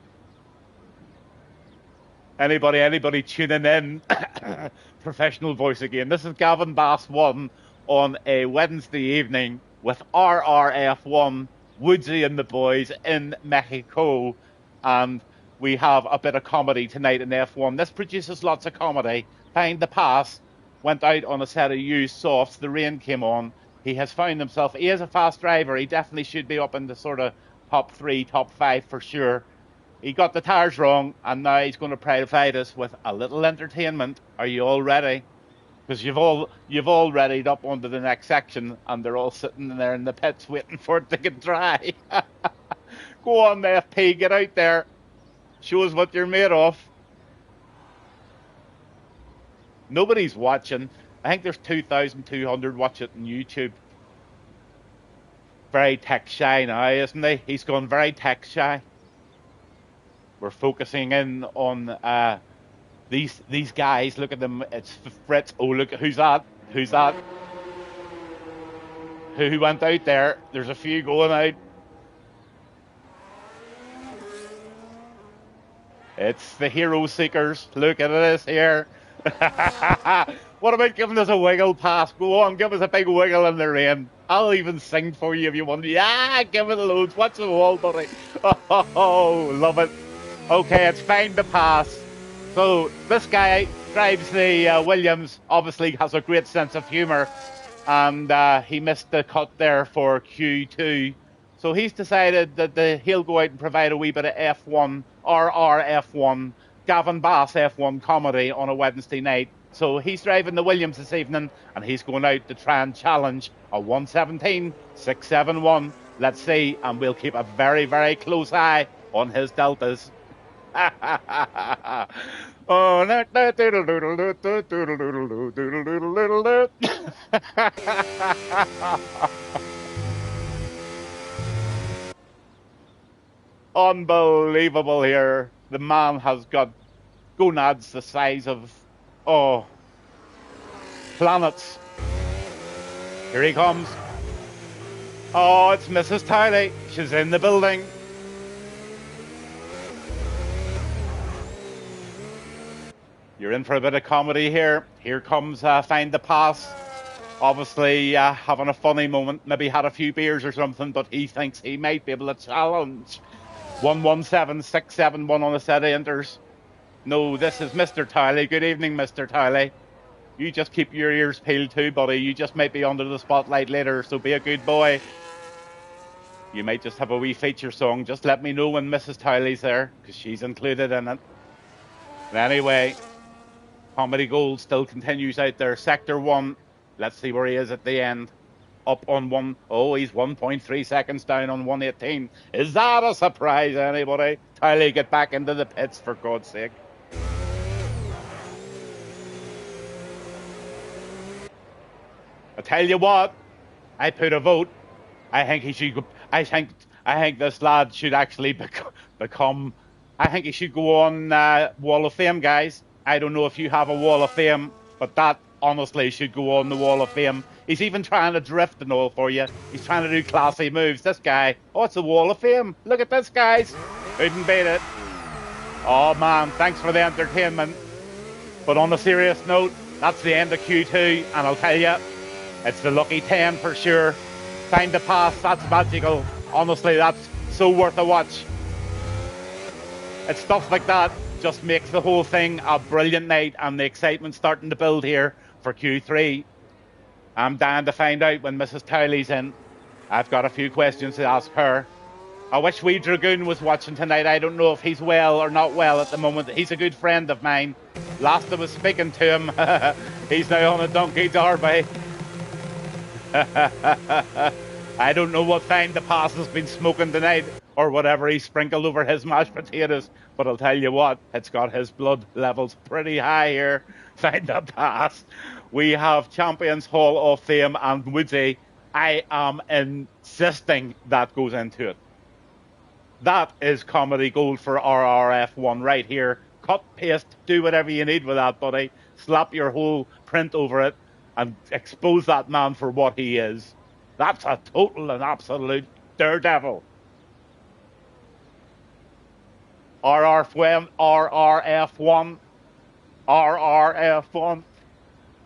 Anybody tuning in? Professional voice again. This is Gavin Bass 1 on a Wednesday evening with RRF1, Woodsy and the boys in Mexico. And we have a bit of comedy tonight in F1. This produces lots of comedy. Find the pass. Went out on a set of used softs. The rain came on. He has found himself. He is a fast driver. He definitely should be up in the sort of top 3, top 5 for sure. He got the tires wrong, and now he's going to provide us with a little entertainment. Are you all ready? Because you've all readied up onto the next section, and they're all sitting there in the pits waiting for it to get dry. Go on, FP, get out there. Show us what you're made of. Nobody's watching. I think there's 2,200 watch it on YouTube. Very tech shy now, isn't he? He's gone very tech shy. We're focusing in on these guys. Look at them. It's Fritz. Oh, look, who's that? Who's that? Who went out there? There's a few going out. It's the hero seekers. Look at this here. What about giving us a wiggle pass? Go on, give us a big wiggle in the rain. I'll even sing for you if you want. Yeah, give it loads. Watch the wall, buddy. Oh, love it. Okay, it's find the pass. So this guy drives the Williams, obviously has a great sense of humour, and he missed the cut there for Q2. So he's decided that he'll go out and provide a wee bit of F1, RRF1, Gavin Bass F1 comedy on a Wednesday night. So he's driving the Williams this evening, and he's going out to try and challenge a 117.671. Let's see, and we'll keep a very, very close eye on his deltas. Unbelievable here. The man has got gonads the size of, planets. Here he comes. Oh, it's Mrs. Tiley. She's in the building. You're in for a bit of comedy here. Here comes Find the Pass. Obviously having a funny moment. Maybe had a few beers or something, but he thinks he might be able to challenge 117.671 on the set of enters. No, this is Mr. Tiley. Good evening, Mr. Tiley. You just keep your ears peeled too, buddy. You just might be under the spotlight later, so be a good boy. You might just have a wee feature song. Just let me know when Mrs. Tiley's there, because she's included in it. But anyway, Comedy Gold still continues out there. Sector 1. Let's see where he is at the end. Up on one. Oh, he's 1.3 seconds down on 118. Is that a surprise, anybody? Tiley, get back into the pits, for God's sake. I tell you what, I put a vote. I think he should go. I think this lad should actually become. I think he should go on Wall of Fame, guys. I don't know if you have a Wall of Fame, but that honestly should go on the Wall of Fame. He's even trying to drift and all for you. He's trying to do classy moves. This guy, oh, it's a Wall of Fame. Look at this, guys. Couldn't beat it. Oh man, thanks for the entertainment. But on a serious note, that's the end of Q2, and I'll tell you, it's the lucky 10 for sure. Find the Pass, that's magical. Honestly, that's so worth a watch. It's stuff like that just makes the whole thing a brilliant night, and the excitement starting to build here for Q3. I'm dying to find out when Mrs. Towley's in. I've got a few questions to ask her. I wish wee Dragoon was watching tonight. I don't know if he's well or not well at the moment. He's a good friend of mine. Last I was speaking to him, he's now on a donkey derby. I don't know what time the pass has been smoking tonight or whatever he sprinkled over his mashed potatoes, but I'll tell you what, it's got his blood levels pretty high here. Find the pass. We have Champions Hall of Fame, and Woodsy, I am insisting that goes into it. That is comedy gold for RRF1 right here. Cut, paste, do whatever you need with that, buddy. Slap your whole print over it and expose that man for what he is. That's a total and absolute daredevil. RRF1.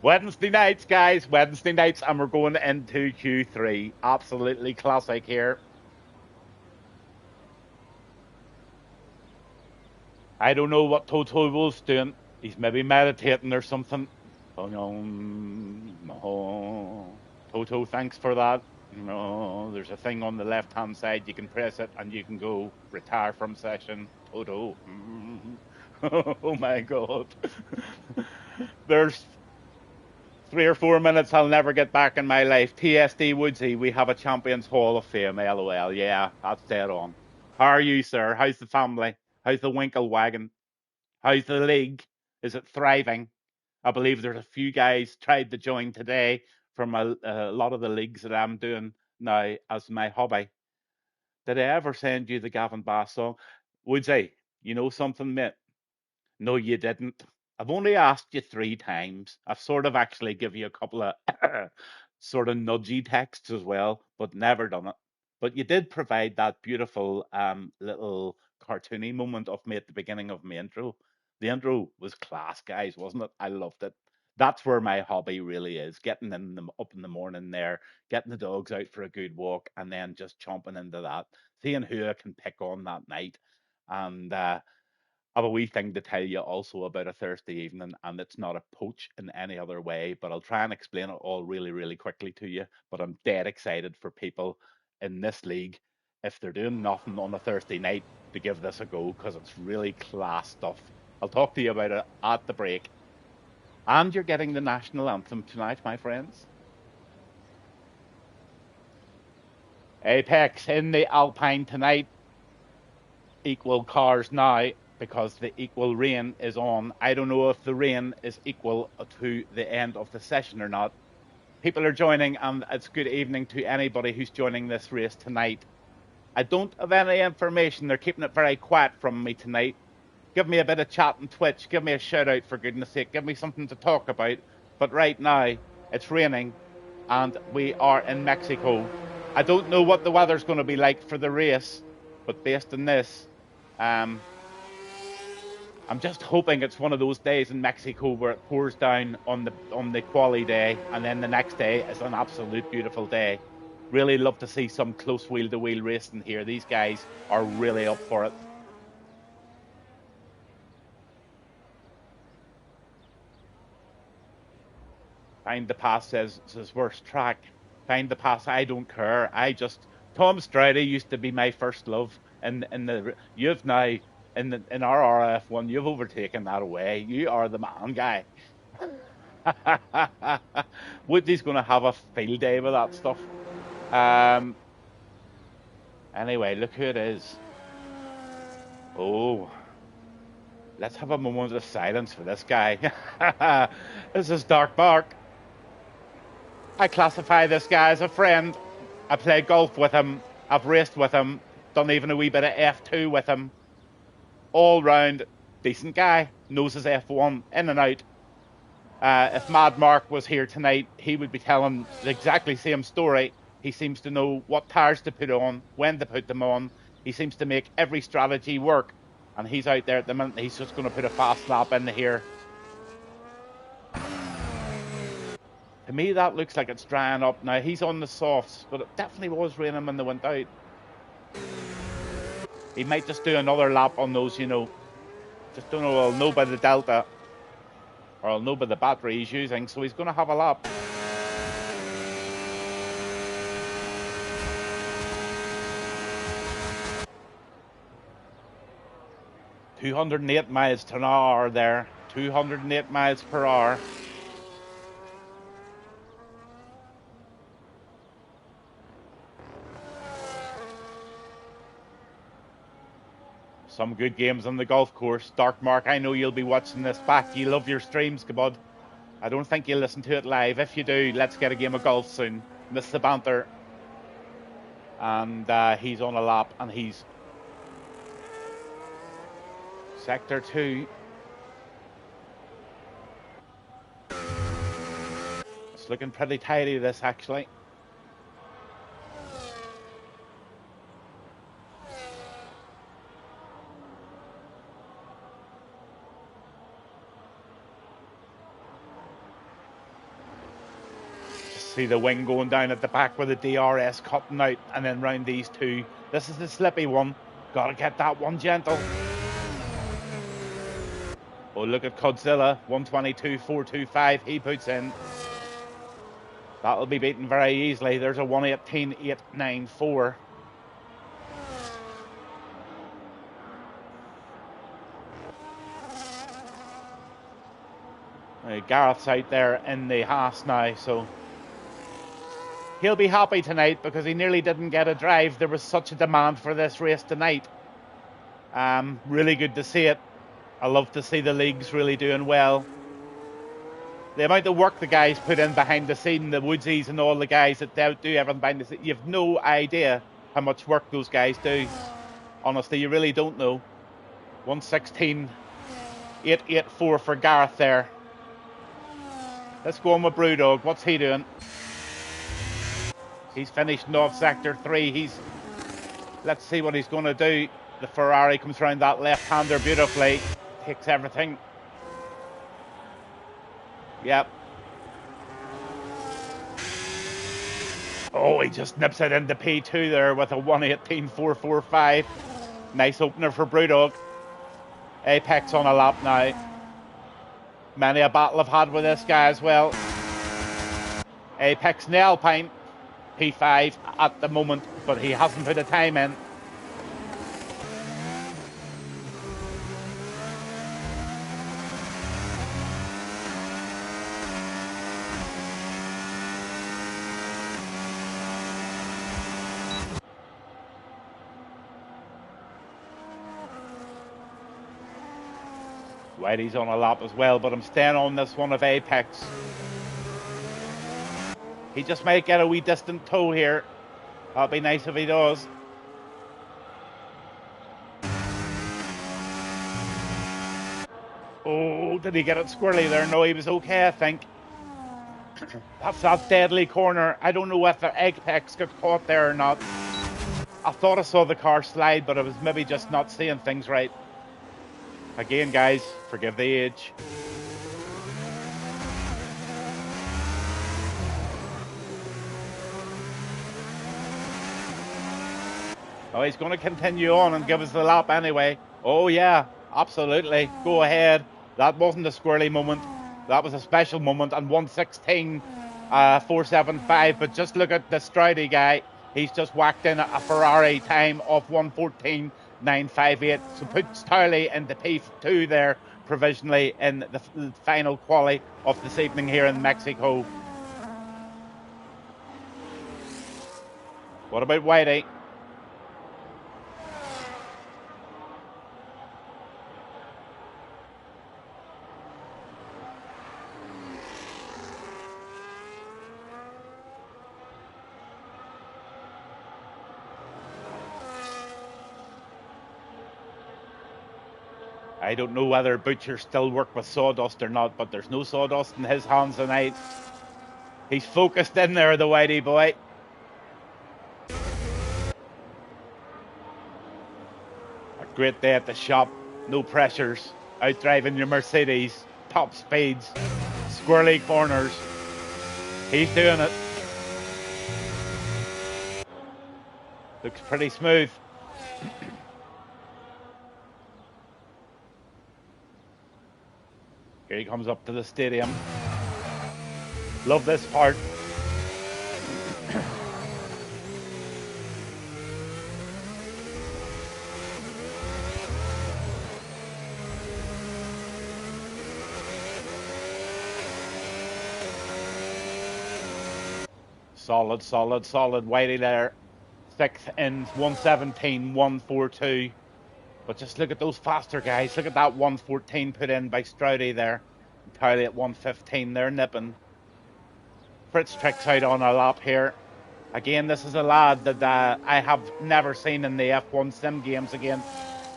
Wednesday nights, guys. Wednesday nights, and we're going into Q3. Absolutely classic here. I don't know what Toto Wolf's doing. He's maybe meditating or something. Oh no. Toto, thanks for that. No, there's a thing on the left-hand side. You can press it and you can go retire from session. Toto. Oh my God. There's 3 or 4 minutes I'll never get back in my life. TSD Woodsy, we have a Champions Hall of Fame. LOL. Yeah, that's dead on. How are you, sir? How's the family? How's the Winkle Wagon? How's the league? Is it thriving? I believe there's a few guys tried to join today from a lot of the leagues that I'm doing now as my hobby. Did I ever send you the Gavin Bass song? Woodsy, you know something, mate? No, you didn't. I've only asked you 3 times. I've sort of actually give you a couple of sort of nudgy texts as well, but never done it. But you did provide that beautiful little cartoony moment of me at the beginning of my intro. The intro was class, guys, wasn't it? I loved it. That's where my hobby really is, getting in them up in the morning there, getting the dogs out for a good walk, and then just chomping into that, seeing who I can pick on that night. And I have a wee thing to tell you also about a Thursday evening, and it's not a poach in any other way, but I'll try and explain it all really, really quickly to you. But I'm dead excited for people in this league, if they're doing nothing on a Thursday night, to give this a go, because it's really class stuff. I'll talk to you about it at the break. And you're getting the national anthem tonight, my friends. Apex in the Alpine tonight. Equal cars now, because the equal rain is on. I don't know if the rain is equal to the end of the session or not. People are joining, and it's good evening to anybody who's joining this race tonight. I don't have any information. They're keeping it very quiet from me tonight. Give me a bit of chat on Twitch. Give me a shout out, for goodness sake. Give me something to talk about. But right now, it's raining, and we are in Mexico. I don't know what the weather's going to be like for the race, but based on this, I'm just hoping it's one of those days in Mexico where it pours down on the quali day, and then the next day is an absolute beautiful day. Really love to see some close wheel-to-wheel racing here. These guys are really up for it. Find the Pass says worst track. Find the Pass, I don't care. Tom Stroudy used to be my first love, and you've now in RRF1, you've overtaken that away. You are the man, guy. Woody's going to have a field day with that stuff. Anyway, look who it is. Oh, let's have a moment of silence for this guy. This is Dark Bark. I classify this guy as a friend. I played golf with him. I've raced with him. Done even a wee bit of F2 with him. All round decent guy. Knows his F1 in and out. If Mad Mark was here tonight, he would be telling the exactly same story. He seems to know what tyres to put on, when to put them on. He seems to make every strategy work. And he's out there at the minute. He's just going to put a fast lap in here. To me, that looks like it's drying up now. He's on the softs, but it definitely was raining when they went out. He might just do another lap on those, you know. Just don't know, I'll know by the delta. Or I'll know by the battery he's using, so he's going to have a lap. ...208 miles per hour there. 208 miles per hour. Some good games on the golf course. Dark Mark, I know you'll be watching this back. You love your streams, Kabud. I don't think you'll listen to it live. If you do, let's get a game of golf soon. Miss the banter. And he's on a lap, and he's Sector 2. It's looking pretty tidy, this, actually. See the wing going down at the back with the DRS cutting out, and then round these two. This is the slippy one. Gotta get that one gentle. Oh, look at Godzilla. 122.425 he puts in. That'll be beaten very easily. There's a 118.894. Gareth's out there in the Haas now, so he'll be happy tonight because he nearly didn't get a drive. There was such a demand for this race tonight. Really good to see it. I love to see the leagues really doing well. The amount of work the guys put in behind the scene, the Woodsies and all the guys that do everything behind the scene, you've no idea how much work those guys do. Honestly, you really don't know. 116.884 for Gareth there. Let's go on with Brewdog. What's he doing? He's finishing off Sector 3. Let's see what he's going to do. The Ferrari comes around that left-hander beautifully. Takes everything. Yep. Oh, he just nips it into P2 there with a 118.445. Nice opener for Brewdog. Apex on a lap now. Many a battle I've had with this guy as well. Apex in the Alpine. P5 at the moment, but he hasn't put a time in. Whitey's on a lap as well, but I'm staying on this one of Apex. He just might get a wee distant toe here. That'll be nice if he does. Oh, did he get it squirrely there? No, he was okay, I think. That's that deadly corner. I don't know if the Apex got caught there or not. I thought I saw the car slide, but I was maybe just not seeing things right. Again, guys, forgive the age. Oh, he's going to continue on and give us the lap anyway. Oh, yeah, absolutely. Go ahead. That wasn't a squirrely moment. That was a special moment. And 116.475. But just look at the Stroudy guy. He's just whacked in a Ferrari time of 114.958. So puts Towley into P2 there provisionally in the final quali of this evening here in Mexico. What about Whitey? I don't know whether Butcher still work with sawdust or not, but there's no sawdust in his hands tonight. He's focused in there, the Whitey boy. A great day at the shop. No pressures. Out driving your Mercedes. Top speeds. Squirrely corners. He's doing it. Looks pretty smooth. Here he comes up to the stadium. Love this part. Solid, solid, solid. Whitey there. 6th in 117, 142. But just look at those faster guys. Look at that 114 put in by Stroudy there. Entirely at 115. They're nipping. Fritz tricks out on a lap here. Again, this is a lad that I have never seen in the F1 sim games again.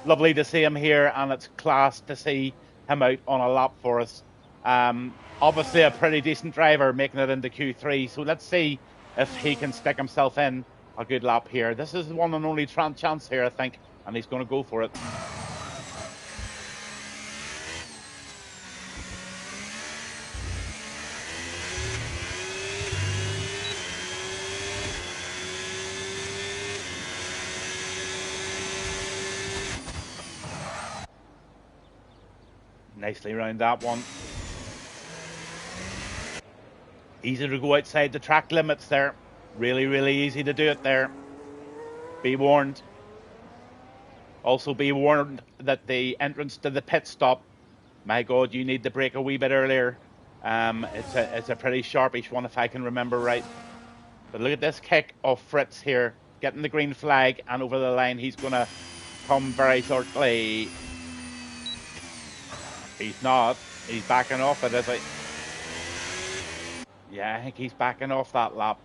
Lovely to see him here, and it's class to see him out on a lap for us. Obviously a pretty decent driver making it into Q3, so let's see if he can stick himself in a good lap here. This is the one and only chance here, I think, and he's going to go for it. Nicely round that one. Easy to go outside the track limits there. Really, really easy to do it there. Be warned. Also be warned that the entrance to the pit stop, my God, you need to brake a wee bit earlier. It's a pretty sharpish one if I can remember right. But look at this kick of Fritz here, getting the green flag, and over the line he's going to come very shortly. He's not. He's backing off it, is he? Yeah, I think he's backing off that lap.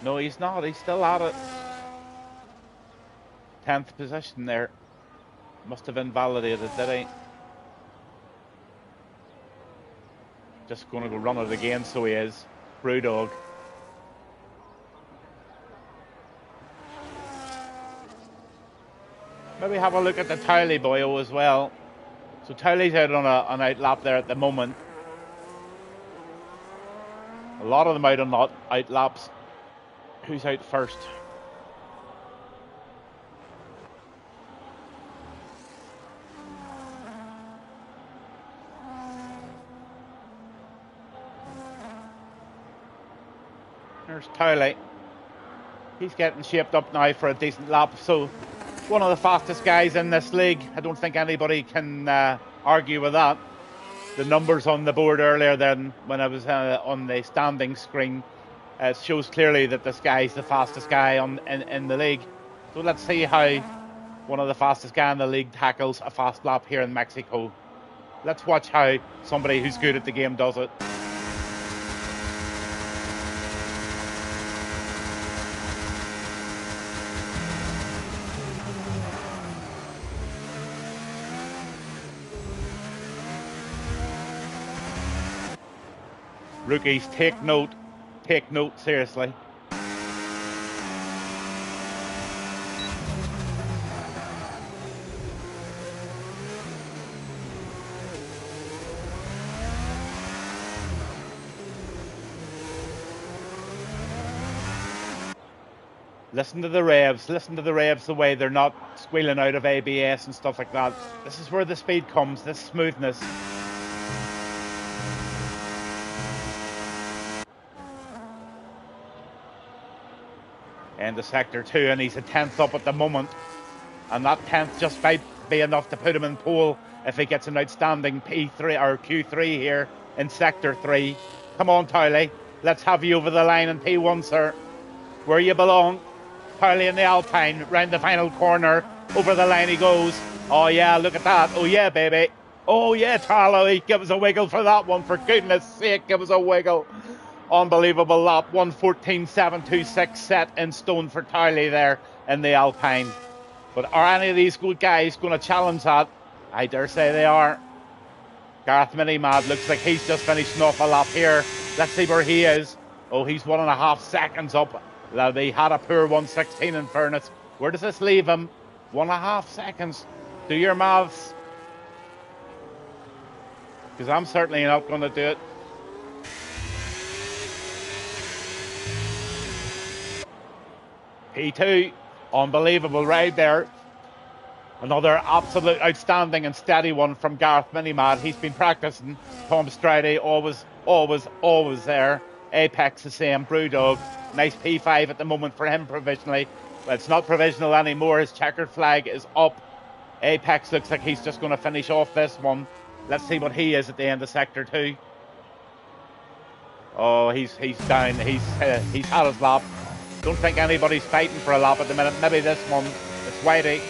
No, he's not. He's still at it. 10th position there. Must have invalidated, did he? Just going to go run it again, so he is. Brewdog. Maybe have a look at the Towley boyo as well. So Towley's out on an out lap there at the moment. A lot of them out on out laps. Who's out first? There's Towley. He's getting shaped up now for a decent lap. So one of the fastest guys in this league. I don't think anybody can argue with that. The numbers on the board earlier then when I was on the standing screen shows clearly that this guy's the fastest guy in the league. So let's see how one of the fastest guys in the league tackles a fast lap here in Mexico. Let's watch how somebody who's good at the game does it. Rookies, take note seriously. Listen to the revs the way they're not squealing out of ABS and stuff like that. This is where the speed comes, this smoothness. Into sector 2, and he's a 10th up at the moment, and that 10th just might be enough to put him in pole if he gets an outstanding P3 or Q3 here in sector 3. Come on, Towley, let's have you over the line in P1, sir, where you belong. Towley in the Alpine, round the final corner, over the line he goes. Oh yeah, look at that. Oh yeah, baby. Oh yeah, Towley, give us a wiggle for that one, for goodness sake, give us a wiggle. Unbelievable lap, 1:14.726 set in stone for Towley there in the Alpine. But are any of these good guys going to challenge that? I dare say they are. Gareth Minimad looks like he's just finishing off a lap here. Let's see where he is. Oh, he's 1.5 seconds up. He had a poor 1:16 in fairness. Where does this leave him? 1.5 seconds. Do your maths. Because I'm certainly not going to do it. P2, unbelievable ride there. Another absolute outstanding and steady one from Gareth Minimad. He's been practicing. Tom Stridey, always there. Apex the same. Brewdog, nice P5 at the moment for him provisionally. Well, it's not provisional anymore. His checkered flag is up. Apex looks like he's just going to finish off this one. Let's see what he is at the end of sector 2. Oh, he's down. He's had his lap. Don't think anybody's fighting for a lap at the minute. Maybe this one. It's Whitey.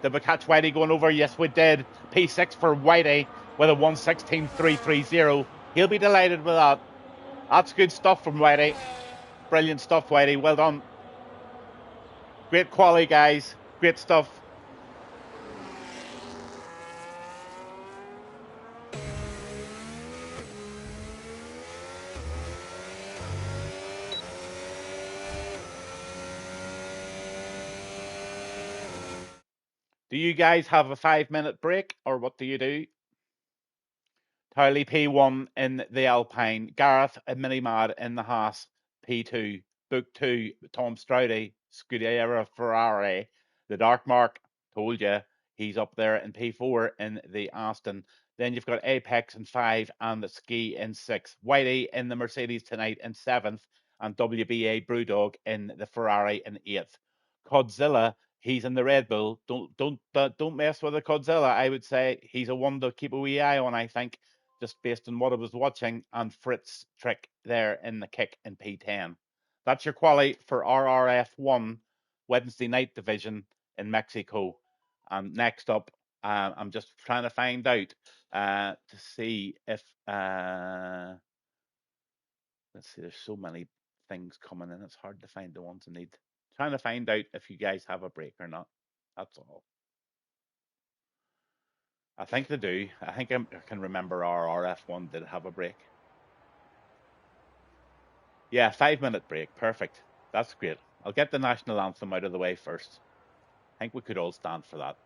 Did we catch Whitey going over? Yes, we did. P6 for Whitey with a 1:16.330. He'll be delighted with that. That's good stuff from Whitey. Brilliant stuff, Whitey. Well done. Great quality, guys. Great stuff. Do you guys have a 5-minute break, or what do you do? Towley P1 in the Alpine, Gareth Minimad in the Haas P2, Book 2, Tom Stroudy, Scuderia Ferrari, the Dark Mark, told you, he's up there in P4 in the Aston. Then you've got Apex in 5 and the Ski in 6. Whitey in the Mercedes tonight in 7th, and WBA Brewdog in the Ferrari in 8th. Codzilla, he's in the Red Bull. Don't mess with the Codzilla. I would say he's a one to keep a wee eye on, I think, just based on what I was watching, and Fritz Trick there in the kick in P10. That's your quali for RRF1 Wednesday night division in Mexico. And next up, I'm just trying to find out to see if let's see, there's so many things coming in, it's hard to find the ones I need. Trying to find out if you guys have a break or not. That's all. I think they do. I think I can remember RRF1 did have a break. Yeah, 5-minute break. Perfect. That's great. I'll get the national anthem out of the way first. I think we could all stand for that.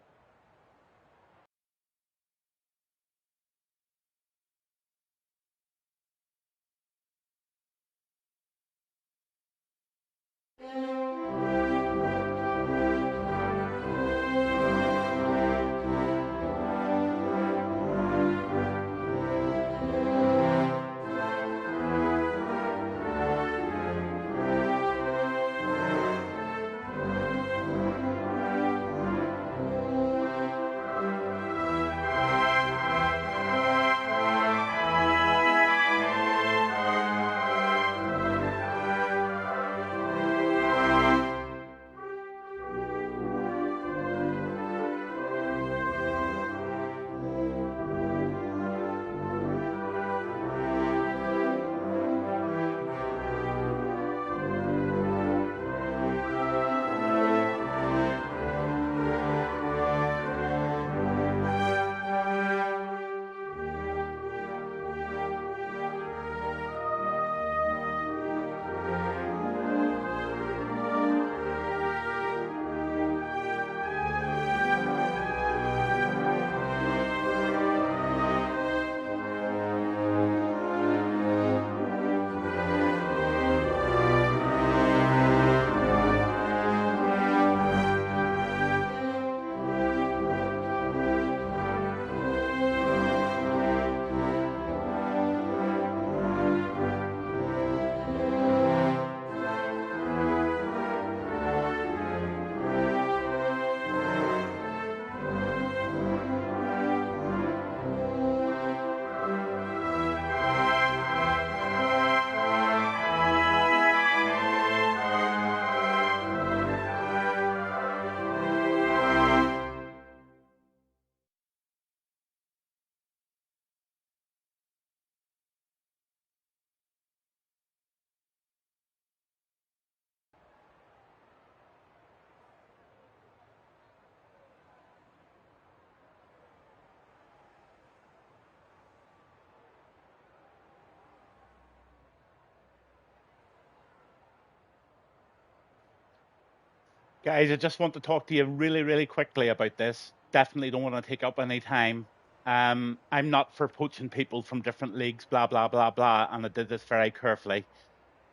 Guys, I just want to talk to you really, really quickly about this. Definitely don't want to take up any time. I'm not for poaching people from different leagues, blah, blah, blah, blah, and I did this very carefully.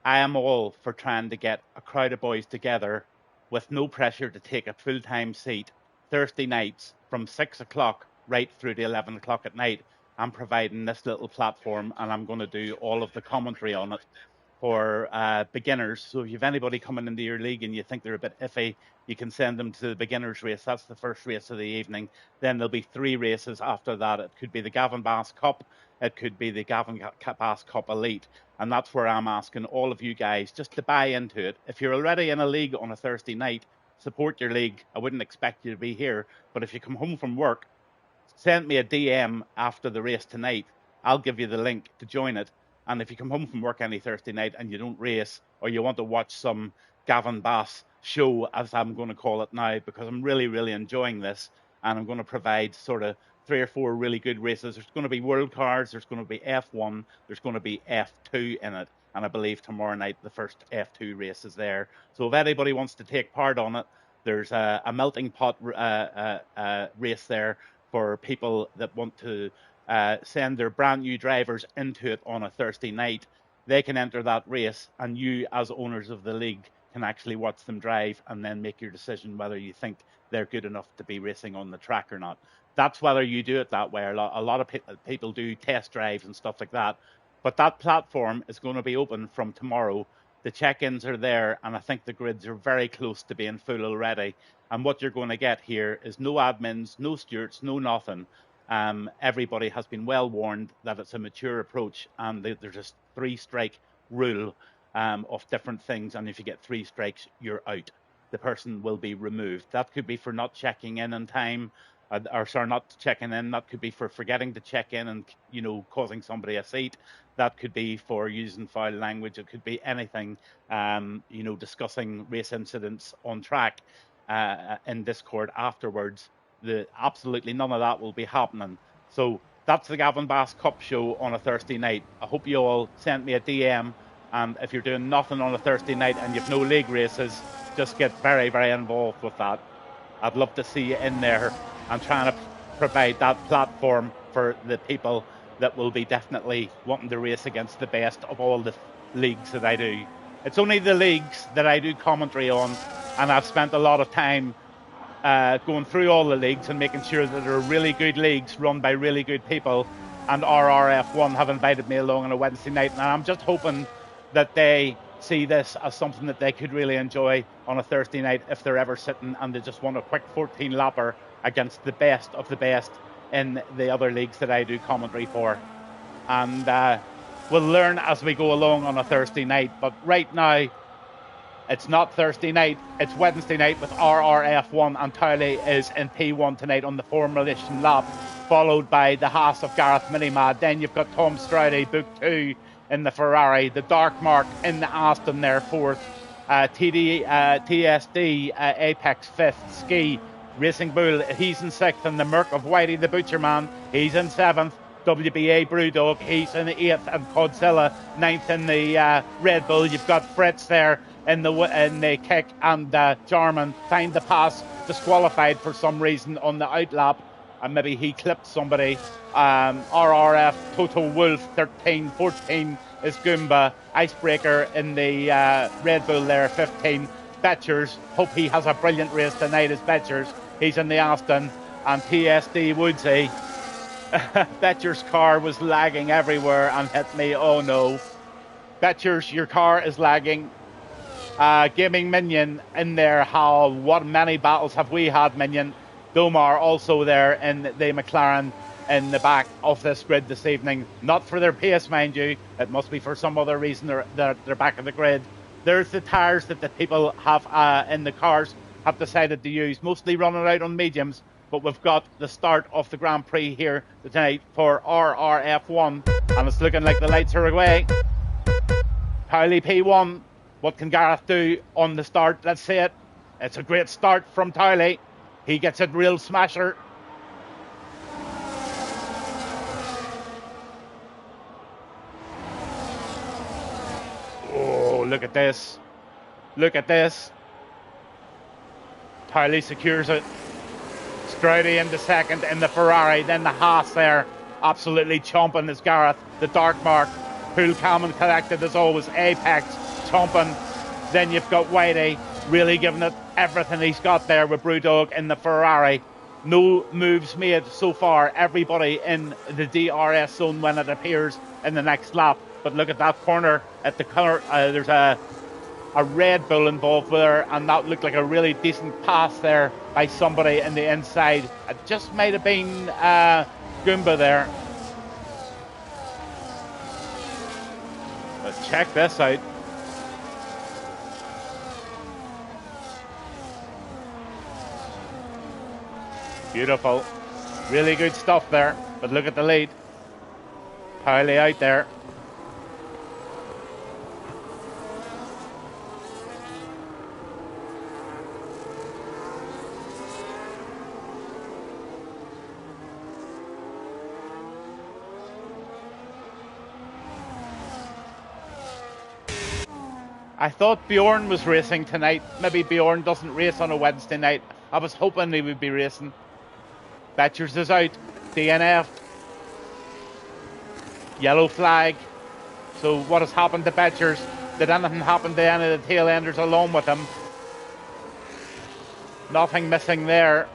I am all for trying to get a crowd of boys together with no pressure to take a full-time seat Thursday nights from 6 o'clock right through to 11 o'clock at night. I'm providing this little platform, and I'm going to do all of the commentary on it for beginners. So if you have anybody coming into your league and you think they're a bit iffy, you can send them to the beginners race. That's the first race of the evening. Then there'll be 3 races after that. It could be the Gavin Bass Cup. It could be the Gavin Bass Cup Elite. And that's where I'm asking all of you guys just to buy into it. If you're already in a league on a Thursday night, support your league. I wouldn't expect you to be here. But if you come home from work, send me a DM after the race tonight. I'll give you the link to join it. And if you come home from work any Thursday night and you don't race, or you want to watch some Gavin Bass show, as I'm going to call it now, because I'm really, really enjoying this, and I'm going to provide sort of 3 or 4 really good races. There's going to be World Cars, there's going to be F1, there's going to be F2 in it, and I believe tomorrow night the first F2 race is there. So if anybody wants to take part on it, there's a melting pot race there for people that want to send their brand new drivers into it on a Thursday night. They can enter that race, and you as owners of the league can actually watch them drive and then make your decision whether you think they're good enough to be racing on the track or not. That's whether you do it that way. A lot of people do test drives and stuff like that, but that platform is going to be open from tomorrow. The check-ins are there, and I think the grids are very close to being full already. And what you're going to get here is no admins, no stewards, no nothing. Everybody has been well warned that it's a mature approach, and there's a 3-strike rule of different things, and if you get 3 strikes, you're out. The person will be removed. That could be for not checking in time, not checking in. That could be for forgetting to check in and, causing somebody a seat. That could be for using foul language. It could be anything, discussing race incidents on track in Discord afterwards. Absolutely none of that will be happening. So that's the Gavin Bass Cup show on a Thursday night. I hope you all sent me a DM, and if you're doing nothing on a Thursday night and you've no league races, just get very, very involved with that. I'd love to see you in there and trying to provide that platform for the people that will be definitely wanting to race against the best of all the leagues that I do. It's only the leagues that I do commentary on, and I've spent a lot of time going through all the leagues and making sure that there are really good leagues run by really good people, and RRF1 have invited me along on a Wednesday night, and I'm just hoping that they see this as something that they could really enjoy on a Thursday night if they're ever sitting and they just want a quick 14-lapper against the best of the best in the other leagues that I do commentary for. And we'll learn as we go along on a Thursday night, but right now it's not Thursday night, it's Wednesday night with RRF1, and Towley is in P1 tonight on the formulation lap, followed by the Haas of Gareth Minimad. Then you've got Tom Stroudy, Book 2 in the Ferrari, the Dark Mark in the Aston there, 4th, TSD Apex 5th, Ski, Racing Bull, he's in 6th, and the Merc of Whitey the Butcherman, he's in 7th. WBA Brewdog, he's in the 8th, and Codzilla 9th in the Red Bull. You've got Fritz there in the kick, and Jarman find the pass, disqualified for some reason on the outlap, and maybe he clipped somebody. RRF Total Wolf 13, 14 is Goomba. Icebreaker in the Red Bull there, 15. Betchers, hope he has a brilliant race tonight, is Betchers. He's in the Aston, and TSD Woodsy. Betcher's car was lagging everywhere and hit me. Oh no. Betchers, your car is lagging. Gaming Minion in there. What many battles have we had, Minion? Domar also there in the McLaren in the back of this grid this evening. Not for their pace, mind you. It must be for some other reason they're back of the grid. There's the tyres that the people have in the cars have decided to use, mostly running out on mediums. But we've got the start of the Grand Prix here tonight for RRF1, and it's looking like the lights are away. Towley P1, what can Gareth do on the start? Let's see it. It's a great start from Towley. He gets it real smasher. Oh, look at this. Look at this. Towley secures it. Stroudy in the 2nd in the Ferrari, then the Haas there, absolutely chomping is Gareth, the Dark Mark, cool, calm and collected as always, Apex, chomping, then you've got Whitey, really giving it everything he's got there with Brewdog in the Ferrari. No moves made so far. Everybody in the DRS zone when it appears in the next lap. But look at that corner. At the corner, there's a Red Bull involved there, and that looked like a really decent pass there by somebody in the inside. It just might have been Goomba there. But check this out. Beautiful. Really good stuff there. But look at the lead. Highly out there. I thought Bjorn was racing tonight. Maybe Bjorn doesn't race on a Wednesday night. I was hoping he would be racing. Betchers is out. DNF. Yellow flag. So what has happened to Betchers? Did anything happen to any of the tail enders along with him? Nothing missing there.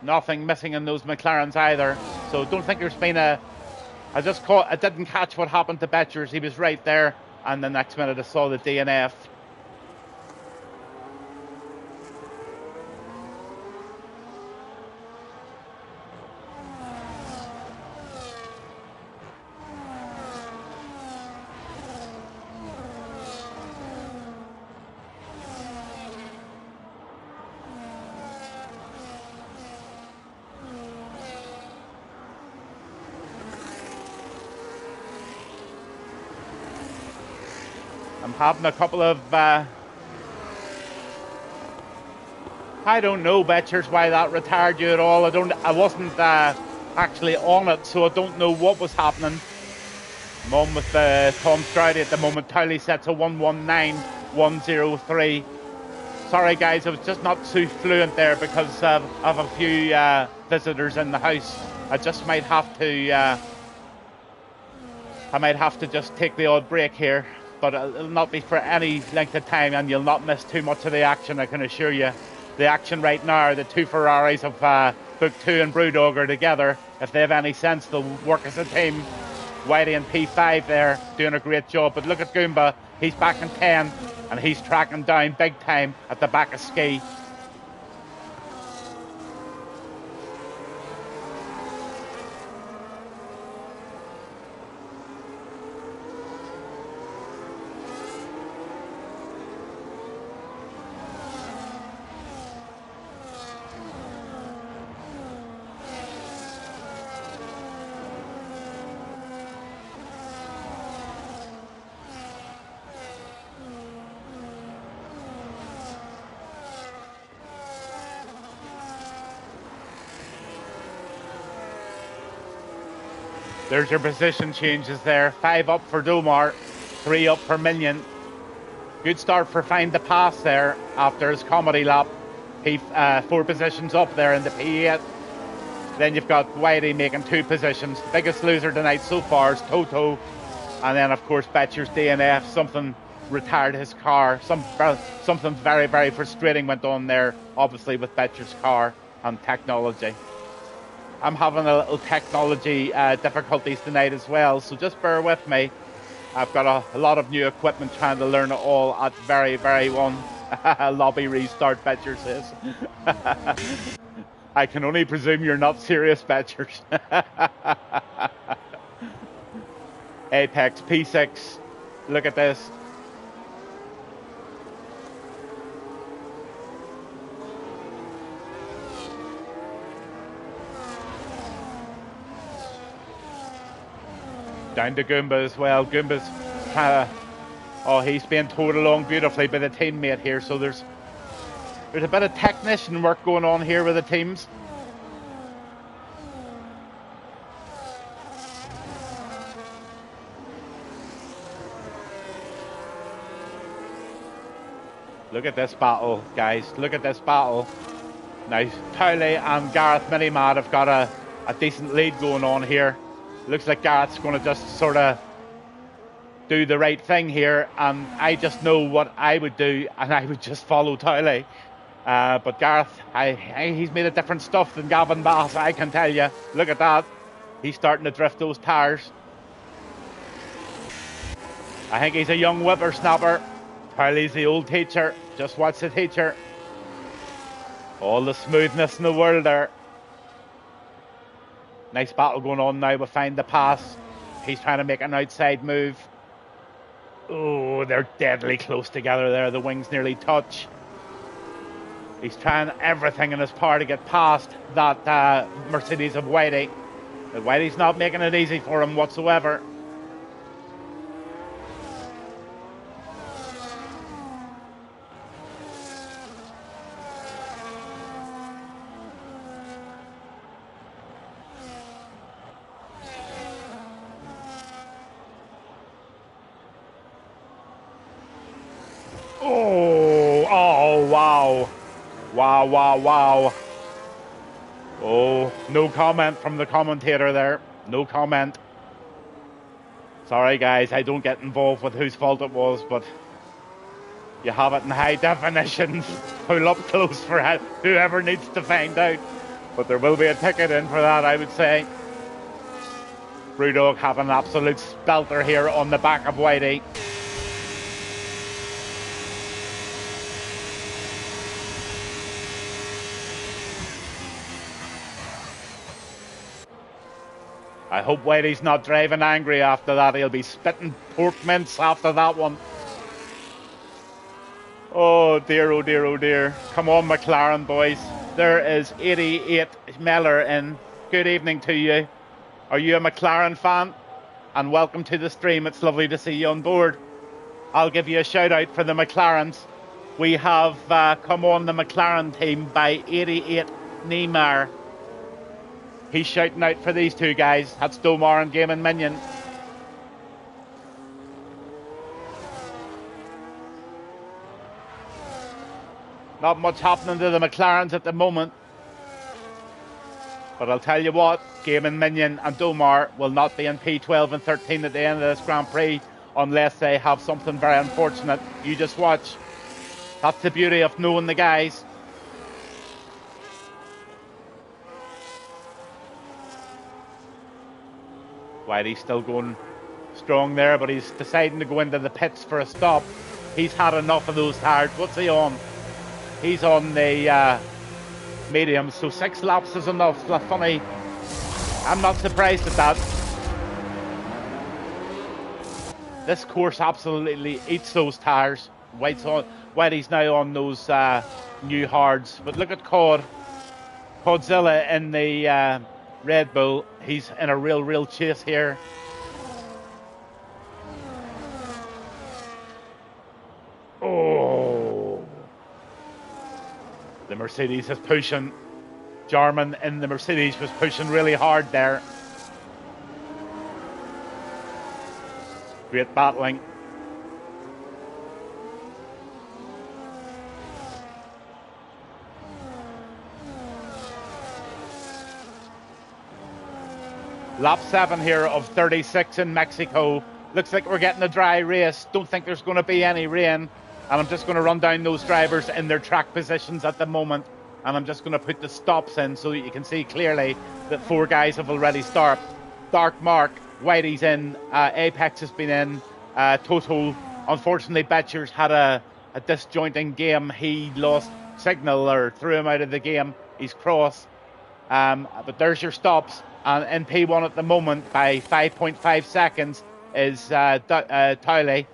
Nothing missing in those McLarens either. So don't think there's been a... I didn't catch what happened to Betchers. He was right there. And the next minute I saw the DNF. I'm having a couple of, I don't know, Betchers, why that retired you at all. I wasn't actually on it, so I don't know what was happening. I'm on with Tom Stroudy at the moment. Tally sets a 119.103. Sorry guys, I was just not too fluent there because of a few visitors in the house. I just might have to, just take the odd break here. But it'll not be for any length of time, and you'll not miss too much of the action, I can assure you. The action right now, the two Ferraris of Book 2 and Brewdog are together. If they have any sense, they'll work as a team. Whitey and P5 there, doing a great job. But look at Goomba, he's back in 10, and he's tracking down big time at the back of Ski. There's your position changes there. 5 up for Domar, 3 up for Minion. Good start for Find the Pass there after his comedy lap. 4 positions up there in the P8. Then you've got Whitey making 2 positions. Biggest loser tonight so far is Toto. And then, of course, Betcher's DNF. Something retired his car. Something very, very frustrating went on there, obviously, with Betcher's car and technology. I'm having a little technology difficulties tonight as well, so just bear with me. I've got a lot of new equipment, trying to learn it all at very, very one. Lobby restart, Betcher says. I can only presume you're not serious, Betchers. Apex P6, look at this. Down to Goomba as well. Goomba's he's being towed along beautifully by the teammate here, so there's a bit of technician work going on here with the teams. Look at this battle, guys. Look at this battle. Now, Towley and Gareth Minimad have got a decent lead going on here. Looks like Gareth's going to just sort of do the right thing here, and I just know what I would do, and I would just follow Towley. But Gareth, he's made a different stuff than Gavin Bass, I can tell you. Look at that. He's starting to drift those tyres. I think he's a young whippersnapper. Towley's the old teacher. Just watch the teacher. All the smoothness in the world there. Nice battle going on now. We'll find the pass. He's trying to make an outside move. Oh, they're deadly close together there. The wings nearly touch. He's trying everything in his power to get past that Mercedes of Whitey. But Whitey's not making it easy for him whatsoever. Oh, wow. Wow. Oh, no comment from the commentator there. No comment. Sorry, guys, I don't get involved with whose fault it was, but you have it in high definition. Pull up close for whoever needs to find out. But there will be a ticket in for that, I would say. Brewdog have an absolute spelter here on the back of Whitey. I hope Whitey's not driving angry after that. He'll be spitting pork mince after that one. Oh dear, oh dear, oh dear. Come on, McLaren boys. There is 88 Miller in. Good evening to you. Are you a McLaren fan? And welcome to the stream. It's lovely to see you on board. I'll give you a shout out for the McLarens. We have come on the McLaren team by 88 Neymar. He's shouting out for these two guys. That's Domar and Gaming Minion. Not much happening to the McLarens at the moment. But I'll tell you what, Gaming Minion and Domar will not be in P12 and 13 at the end of this Grand Prix unless they have something very unfortunate. You just watch. That's the beauty of knowing the guys. Whitey's still going strong there, but he's deciding to go into the pits for a stop. He's had enough of those tyres. What's he on? He's on the medium, so 6 laps is enough. That's funny. I'm not surprised at that. This course absolutely eats those tyres. Whitey's now on those new hards. But look at Codzilla in the Red Bull. He's in a real chase here. Oh, the Mercedes is pushing. Jarman in the Mercedes was pushing really hard there. Great battling. Lap 7 here of 36 in Mexico. Looks like we're getting a dry race. Don't think there's going to be any rain. And I'm just going to run down those drivers in their track positions at the moment. And I'm just going to put the stops in so that you can see clearly that 4 guys have already stopped. Dark Mark, Whitey's in, Apex has been in, Toto. Unfortunately, Betcher's had a disjointing game. He lost signal or threw him out of the game. He's cross. But there's your stops. And in P1 at the moment, by 5.5 seconds, is Towley.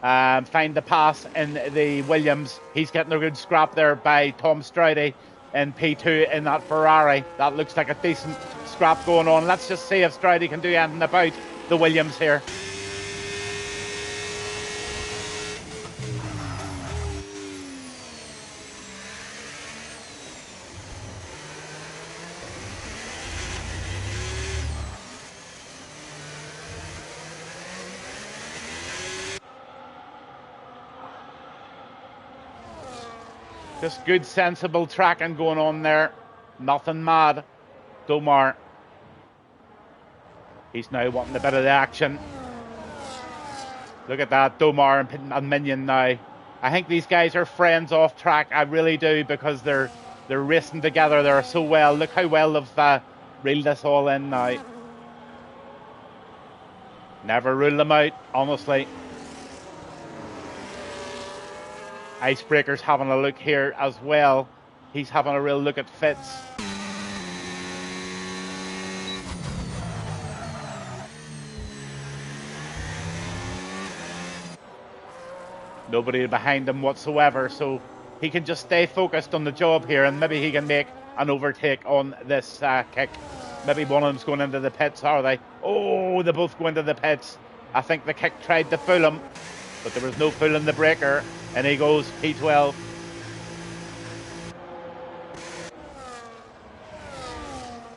Find the pass in the Williams. He's getting a good scrap there by Tom Stroudy in P2 in that Ferrari. That looks like a decent scrap going on. Let's just see if Stroudy can do anything about the Williams here. Just good, sensible tracking going on there. Nothing mad. Domar. He's now wanting a bit of the action. Look at that, Domar and Minion now. I think these guys are friends off track. I really do, because they're racing together. They're so well. Look how well they've reeled this all in now. Never rule them out, honestly. Icebreaker's having a look here as well. He's having a real look at Fitz. Nobody behind him whatsoever, so he can just stay focused on the job here, and maybe he can make an overtake on this kick. Maybe one of them's going into the pits, are they? Oh, they both go into the pits. I think the kick tried to fool him, but there was no fooling the breaker, and he goes P12.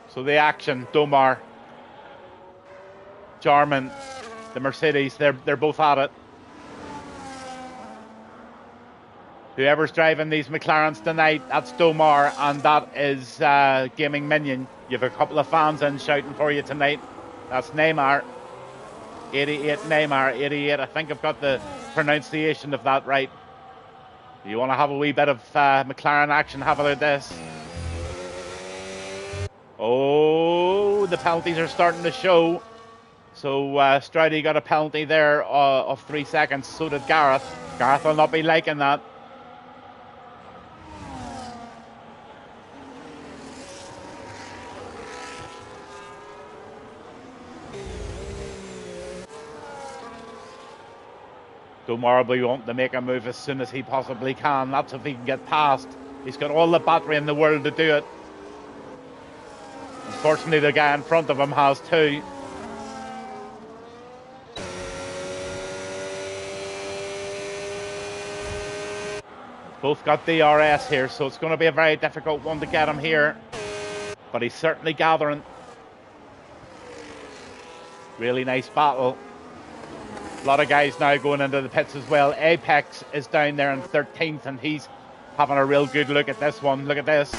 So the action, Domar, Jarman, the Mercedes, they're both at it. Whoever's driving these McLarens tonight, that's Domar, and that is Gaming Minion. You have a couple of fans in shouting for you tonight. That's Neymar. 88 Neymar, 88. I think I've got the pronunciation of that right. You want to have a wee bit of McLaren action, have a look at this. Oh, the penalties are starting to show. So Stroudy got a penalty there of 3 seconds. So did Gareth. Gareth will not be liking that. Domar will be wanting to make a move as soon as he possibly can. That's if he can get past. He's got all the battery in the world to do it. Unfortunately, the guy in front of him has too. Both got DRS here, so it's going to be a very difficult one to get him here. But he's certainly gathering. Really nice battle. A lot of guys now going into the pits as well. Apex is down there in 13th, and he's having a real good look at this one. Look at this.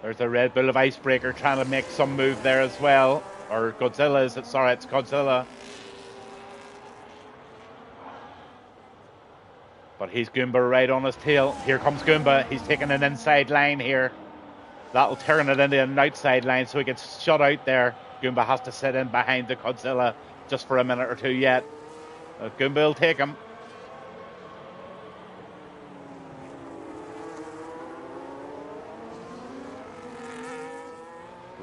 There's a Red Bull of Icebreaker trying to make some move there as well. Or Godzilla, is it? Sorry, it's Godzilla. But he's Goomba right on his tail. Here comes Goomba. He's taking an inside line here. That'll turn it into an outside line, so he gets shut out there. Goomba has to sit in behind the Godzilla just for a minute or two yet. Goomba will take him.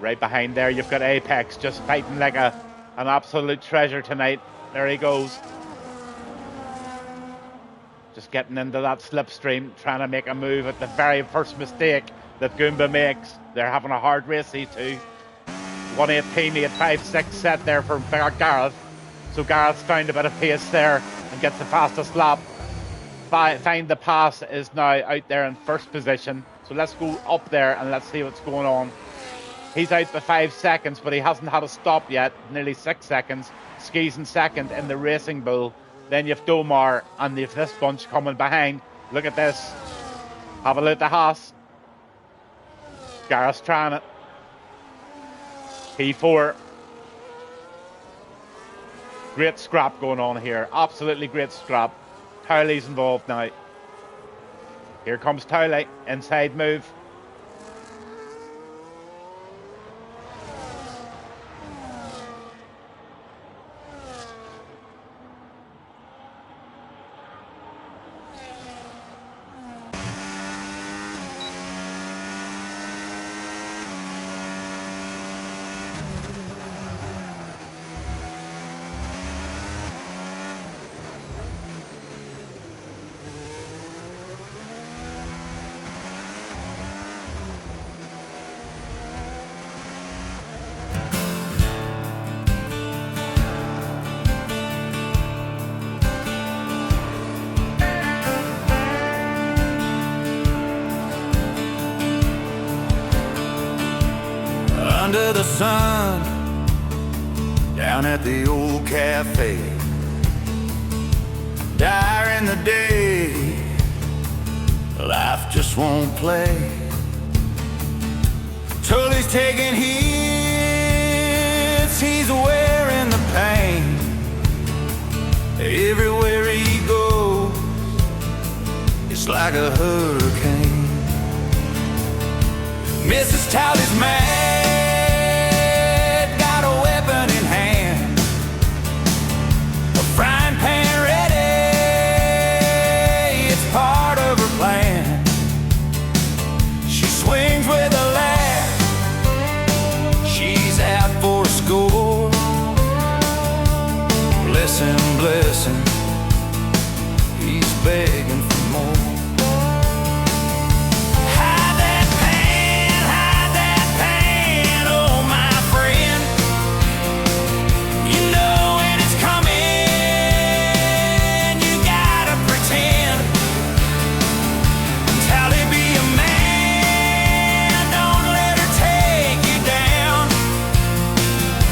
Right behind there, you've got Apex just fighting like an absolute treasure tonight. There he goes. Just getting into that slipstream, trying to make a move at the very first mistake that Goomba makes. They're having a hard race, these two. 118, 856 set there for Gareth. So Gareth's found a bit of pace there and gets the fastest lap. Find the Pass is now out there in first position. So let's go up there and let's see what's going on. He's out for 5 seconds, but he hasn't had a stop yet. Nearly 6 seconds. Skis in second in the Racing Bull. Then you've Domar and you've this bunch coming behind. Look at this. Have a look at the Haas. Gareth's trying it. P4. Great scrap going on here. Absolutely great scrap. Towley's involved now. Here comes Towley. Inside move. Under the sun, down at the old cafe, dire in the day, life just won't play. body's taking hits, he's wearing the pain. Everywhere he goes, it's like a hurricane. Mrs. Towley's mad, got a weapon in hand, a frying pan ready, it's part of her plan. She swings with a laugh, she's out for a score. Bless him, he's begging for more.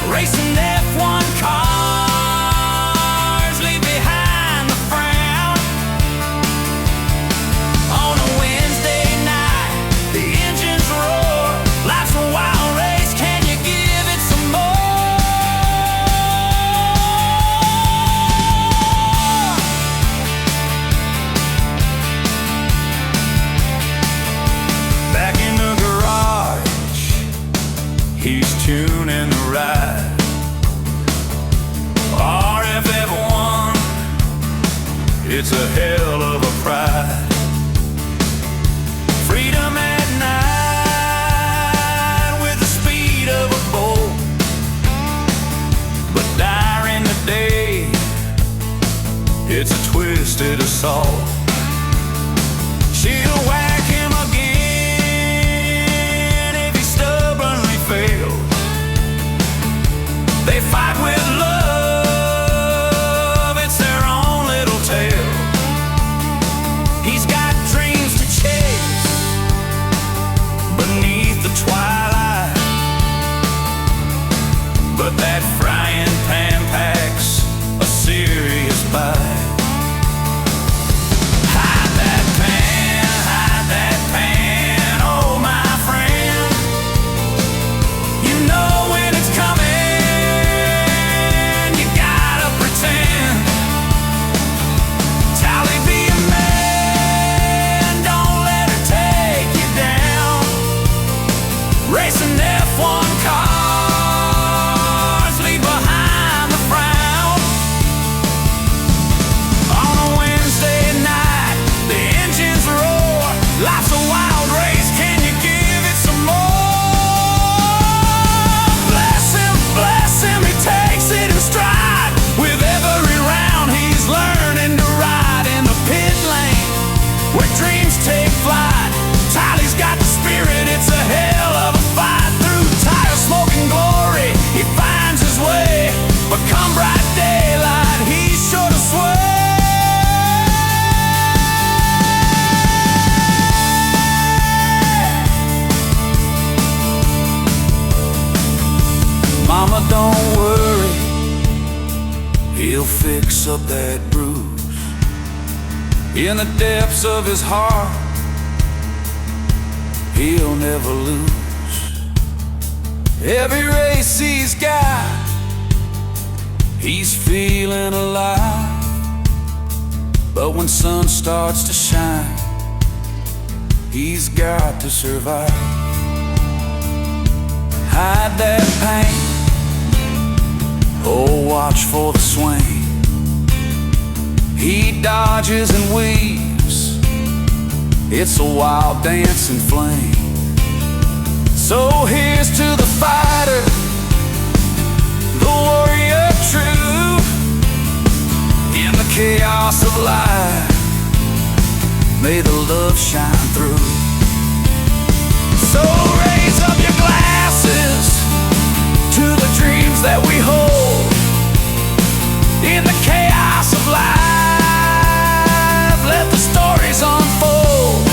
Racing F1 cars leave behind the frown. On a Wednesday night, the engines roar. Life's a wild race, can you give it some more? Back in the garage, he's tuning the ride. RRF1, it's a hell of a pride. Freedom at night with the speed of a bolt, but during the day, it's a twisted assault. She'll whack him again if he stubbornly fails. They fight with love, it's their own little tale. He's got dreams to chase beneath the twilight, but that frying pan packs a serious bite. Hide that pan, oh my friend. You know when it's coming, you gotta pretend. Tally, be a man, don't let her take you down. Racing F1 cars leave behind the frown. On a Wednesday night, the engines roar. Life's a wild race, can you give it some more? Bless him, he takes it in stride. With every round he's learning to ride in the pit lane where dreams take flight. Tyler's got the spirit, it's a hell of a fight. Through tire smoke and glory, he finds his way. But come bright daylight, he's sure to sway. Mama, don't worry, he'll fix up that bruise. In the depths of his heart, he'll never lose. Every race he's got, he's feeling alive. But when sun starts to shine, he's got to survive. Hide that pain, oh, watch for the swing. He dodges and weaves, it's a wild dancing flame. So here's to the fighter, the warrior true. In the chaos of life, may the love shine through. So raise up your glasses to the dreams that we hold. In the chaos of life, let the stories unfold.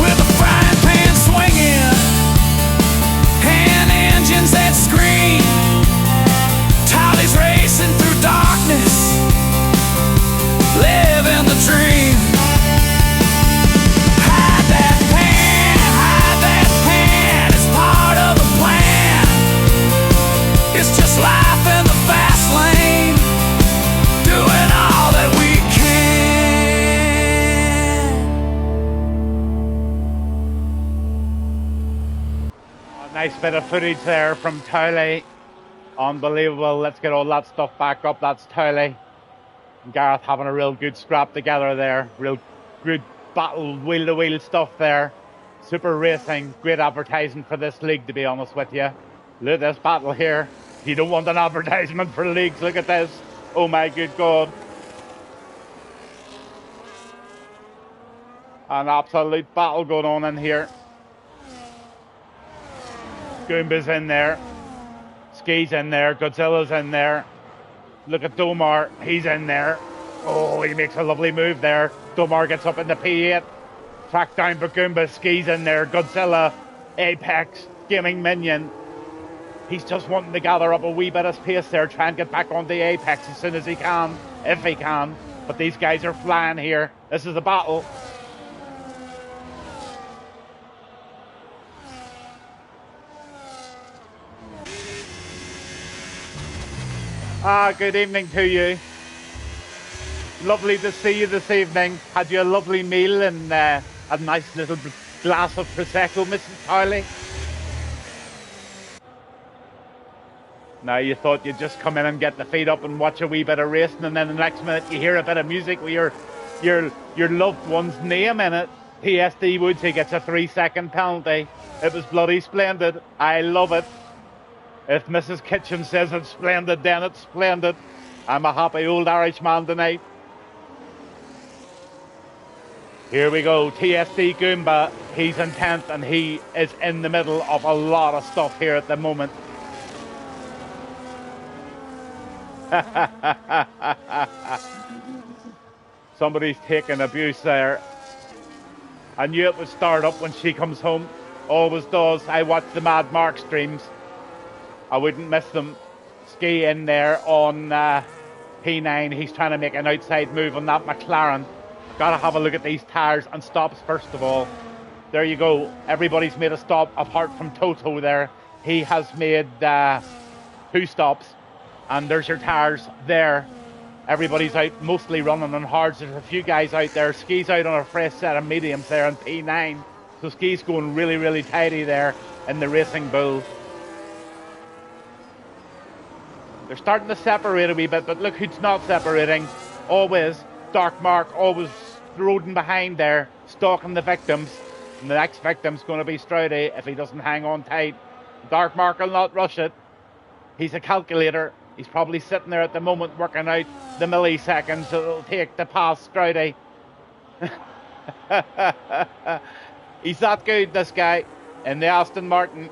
With a frying pan swinging and engines that scream, Tyler's racing through darkness, living the dream. Hide that pan, it's Nice bit of footage there from Towley. Unbelievable. Let's get all that stuff back up. That's Towley and Gareth having a real good scrap together there. Real good battle, wheel-to-wheel stuff there. Super racing. Great advertising for this league, to be honest with you. Look at this battle here. You don't want an advertisement for leagues. Look at this. Oh my good God. An absolute battle going on in here. Goomba's in there. Ski's in there. Godzilla's in there. Look at Domar. He's in there. Oh, he makes a lovely move there. Domar gets up in the P8. Track down Goomba. Ski's in there. Godzilla. Apex. Gaming Minion. He's just wanting to gather up a wee bit of space there. Try and get back on the Apex as soon as he can. If he can. But these guys are flying here. This is a battle. Good evening to you. Lovely to see you this evening. Had you a lovely meal and a nice little glass of Prosecco, Mrs. Towley? Now you thought you'd just come in and get the feet up and watch a wee bit of racing, and then the next minute you hear a bit of music with your loved one's name in it. TSD Woodsy gets a 3-second penalty. It was bloody splendid. I love it. If Mrs. Kitchen says it's splendid, then it's splendid. I'm a happy old Irishman tonight. Here we go, TSD Goomba. He's in 10th and he is in the middle of a lot of stuff here at the moment. Somebody's taking abuse there. I knew it would start up when she comes home. Always does. I watch the Mad Mark streams. I wouldn't miss them. Ski in there on P9. He's trying to make an outside move on that McLaren. Got to have a look at these tyres and stops first of all. There you go. Everybody's made a stop apart from Toto there. He has made 2 stops. And there's your tyres there. Everybody's out mostly running on hards. There's a few guys out there. Ski's out on a fresh set of mediums there on P9. So Ski's going really, really tidy there in the Racing Bull. They're starting to separate a wee bit, but look who's not separating. Always Dark Mark, always roding behind there, stalking the victims. And the next victim's going to be Stroudy if he doesn't hang on tight. Dark Mark will not rush it. He's a calculator. He's probably sitting there at the moment working out the milliseconds it'll take to pass Stroudy. He's that good, this guy. In the Aston Martin.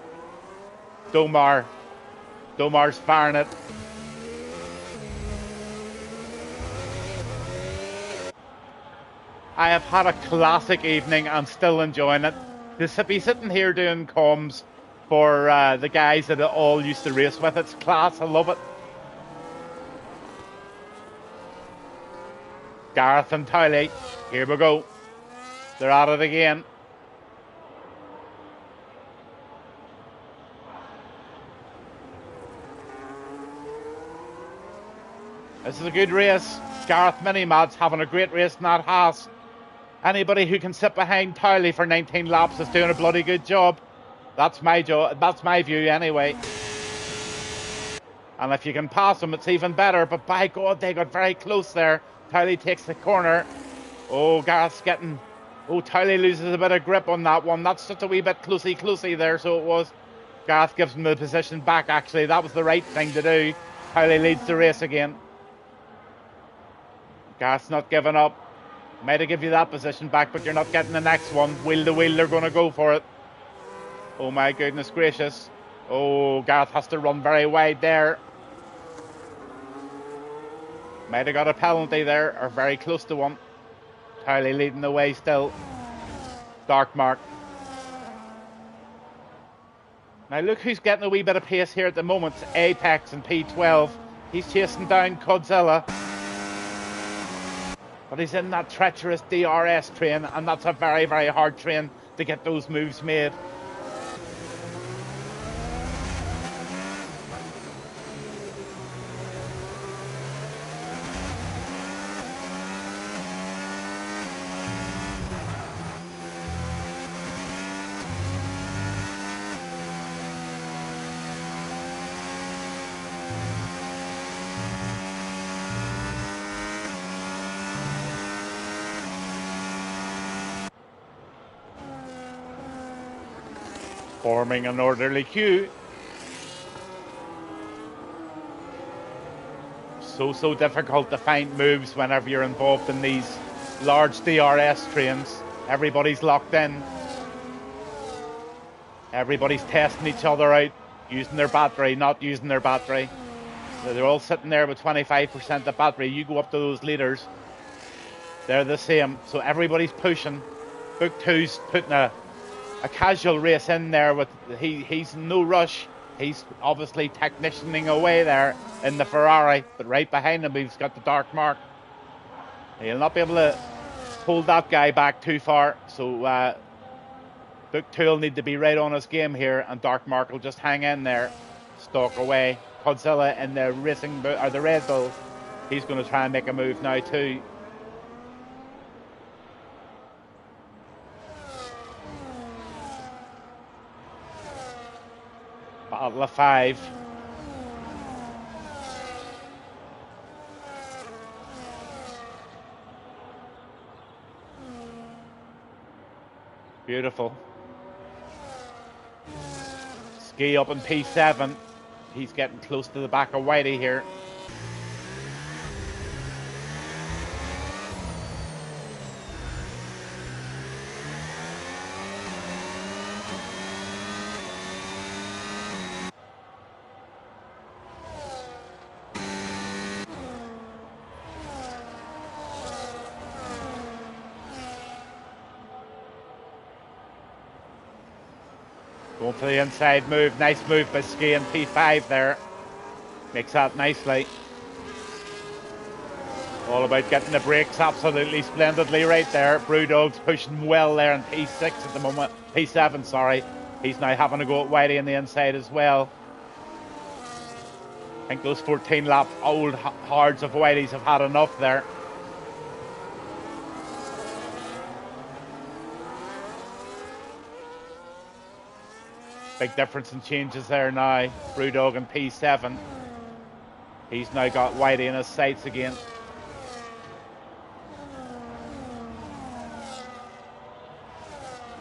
Domar's firing it. I have had a classic evening and still enjoying it. To be sitting here doing comms for the guys that all used to race with, it's class. I love it. Gareth and Towley, here we go. They're at it again. This is a good race. Gareth Minimad's having a great race in that Haas. Anybody who can sit behind Towley for 19 laps is doing a bloody good job. That's my view anyway. And if you can pass them, it's even better. But by God, they got very close there. Towley takes the corner. Oh, Gareth's getting... Oh, Towley loses a bit of grip on that one. That's just a wee bit closey there, so it was. Gareth gives him the position back, actually. That was the right thing to do. Towley leads the race again. Gareth's not giving up. Might have give you that position back, but you're not getting the next one. Wheel to wheel, they're going to go for it. Oh my goodness gracious. Oh, Gareth has to run very wide there. Might have got a penalty there, or very close to one. Towley leading the way still. Dark Mark. Now look who's getting a wee bit of pace here at the moment. Apex and P12. He's chasing down Godzilla. But he's in that treacherous DRS train, and that's a very, very hard train to get those moves made. Forming an orderly queue. So difficult to find moves whenever you're involved in these large DRS trains. Everybody's locked in. Everybody's testing each other out, using their battery, not using their battery. So they're all sitting there with 25% of battery. You go up to those leaders, they're the same. So everybody's pushing. Book 2's putting a casual race in there with he's in no rush. He's obviously technicianing away there in the Ferrari, but right behind him he's got the dark mark. He'll not be able to hold that guy back too far. So Book 2 will need to be right on his game here, and Dark Mark will just hang in there, stalk away. Godzilla in the the Red Bull, he's going to try and make a move now too. Battle of 5. Beautiful. Ski up in P7. He's getting close to the back of Whitey here. Going for the inside move. Nice move by Ski in P5 there. Makes that nicely. All about getting the brakes absolutely splendidly right there. Brewdog's pushing well there in P6 at the moment. P7, sorry. He's now having to go at Whitey on the inside as well. I think those 14 lap old hards of Whitey's have had enough there. Big difference in changes there now. Brewdog in P7. He's now got Whitey in his sights again.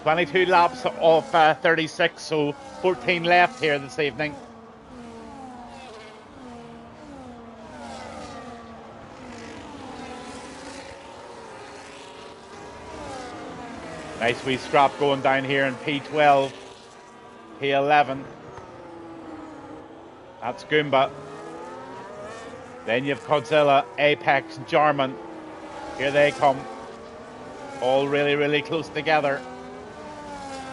$22 laps off 36, so 14 left here this evening. Nice wee scrap going down here in P12. P11. That's Goomba. Then you've Godzilla, Apex, Jarman. Here they come. All really, really close together.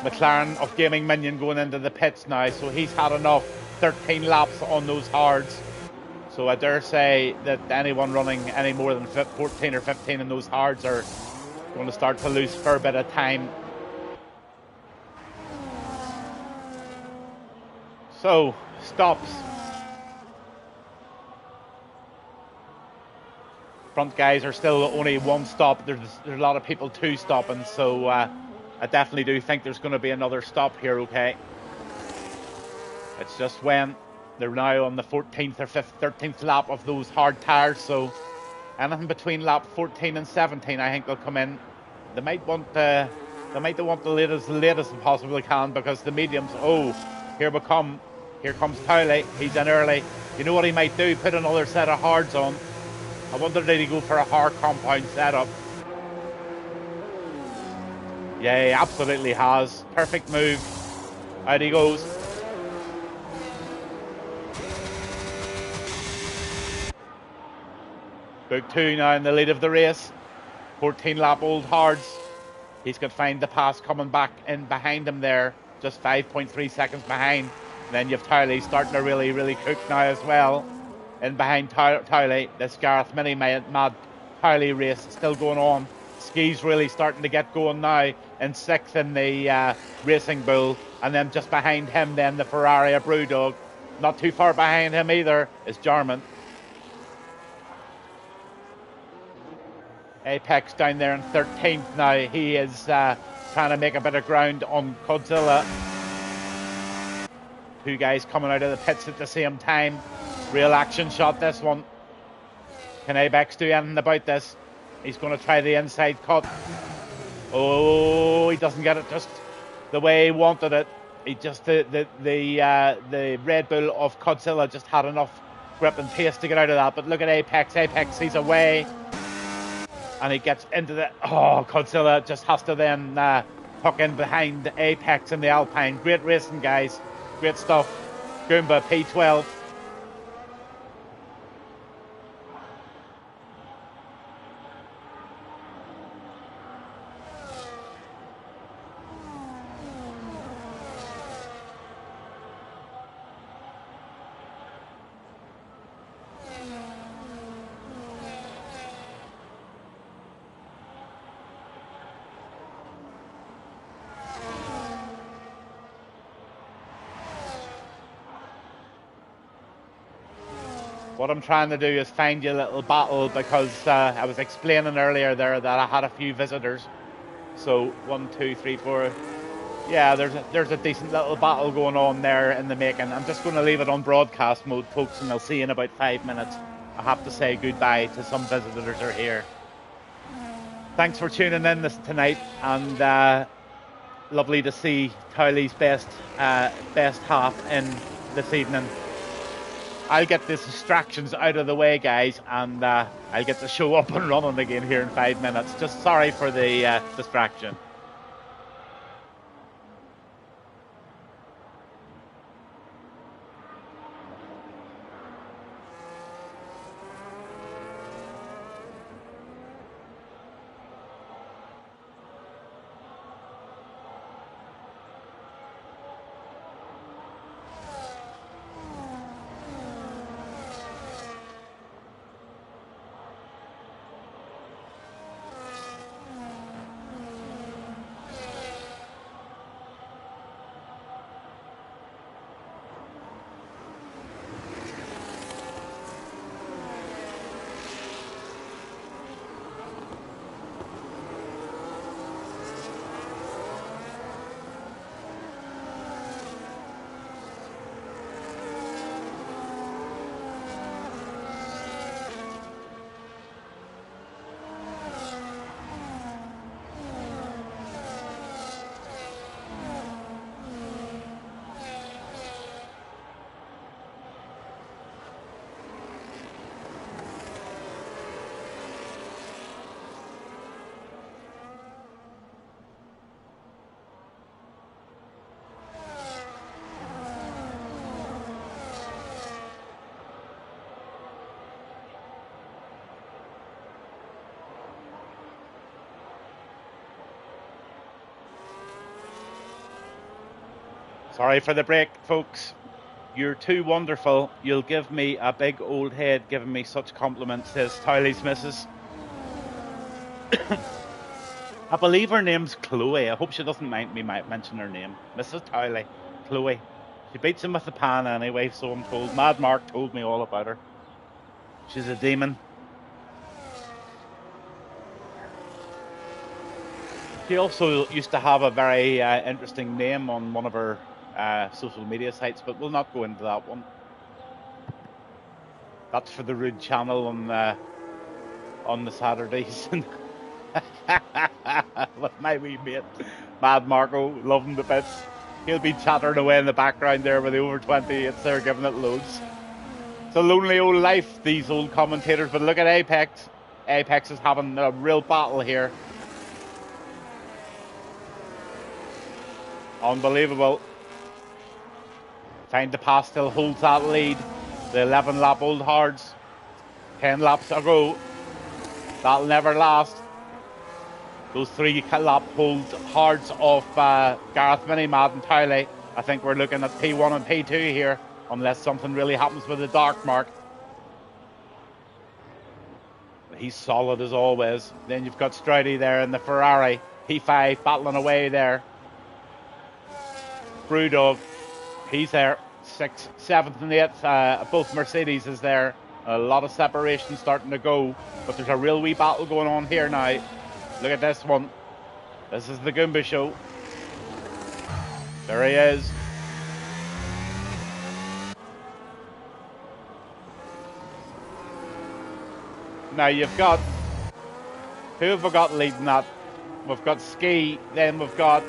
McLaren of Gaming Minion going into the pits now, so he's had enough. 13 laps on those hards. So I dare say that anyone running any more than 14 or 15 in those hards are going to start to lose a fair bit of time. So, stops. Front guys are still only one stop. There's a lot of people two stopping, so I definitely do think there's going to be another stop here, okay? It's just when they're now on the 14th or 13th lap of those hard tyres, so anything between lap 14 and 17, I think they'll come in. They might want the latest they possibly can, because the mediums, here we come. Here comes Towley. He's in early. You know what he might do? Put another set of hards on. I wonder did he go for a hard compound setup? Yeah, he absolutely has. Perfect move. Out he goes. Book 2 now in the lead of the race. 14 lap old hards. He's got to find the pass coming back in behind him there. Just 5.3 seconds behind. And then you've Towley starting to really, really cook now as well. In behind Towley, this Gareth Mini Mad Towley race still going on. Ski's really starting to get going now in 6th in the Racing Bull. And then just behind him then the Ferrari of Brewdog. Not too far behind him either is Jarman. Apex down there in 13th now. He is trying to make a bit of ground on Godzilla. Two guys coming out of the pits at the same time. Real action shot this one. Can Apex do anything about this? He's going to try the inside cut. Oh, he doesn't get it just the way he wanted it. He just the Red Bull of Godzilla just had enough grip and pace to get out of that. But look at Apex. Apex, he's away, and he gets into the. Oh, Godzilla just has to then tuck in behind Apex in the Alpine. Great racing, guys. Great stuff. Goomba P12. What I'm trying to do is find you a little battle because I was explaining earlier there that I had a few visitors. So 1, 2, 3, 4. Yeah, there's a decent little battle going on there in the making. I'm just going to leave it on broadcast mode, folks, and I'll see you in about 5 minutes. I have to say goodbye to some visitors who are here. Thanks for tuning in tonight, and lovely to see Cowley's best half in this evening. I'll get these distractions out of the way, guys, and I'll get the show up and running again here in 5 minutes. Just sorry for the distraction. Sorry for the break, folks. You're too wonderful. You'll give me a big old head giving me such compliments, says Towley's missus. I believe her name's Chloe. I hope she doesn't mind me mention her name. Mrs. Towley. Chloe. She beats him with the pan anyway, so I'm told. Mad Mark told me all about her. She's a demon. She also used to have a very interesting name on one of her social media sites, but we'll not go into that one. That's for the Rude channel on the Saturdays. With my wee mate, Mad Marco, love him to bits. He'll be chattering away in the background there with the over 28s there, giving it loads. It's a lonely old life, these old commentators, but look at Apex. Apex is having a real battle here. Unbelievable. Find the pass still holds that lead. The 11 lap old hards. 10 laps ago. That'll never last. Those 3 lap hold hards of Gareth Minimad and Towley. I think we're looking at P1 and P2 here, unless something really happens with the dark mark. He's solid as always. Then you've got Stroudy there in the Ferrari. P5 battling away there. Brewdog, he's there. 6th, 7th and 8th, both Mercedes is there. A lot of separation starting to go, but there's a real wee battle going on here now. Look at this one. This is the Goomba show. There he is. Now you've got, who have we got leading that? We've got Ski, then we've got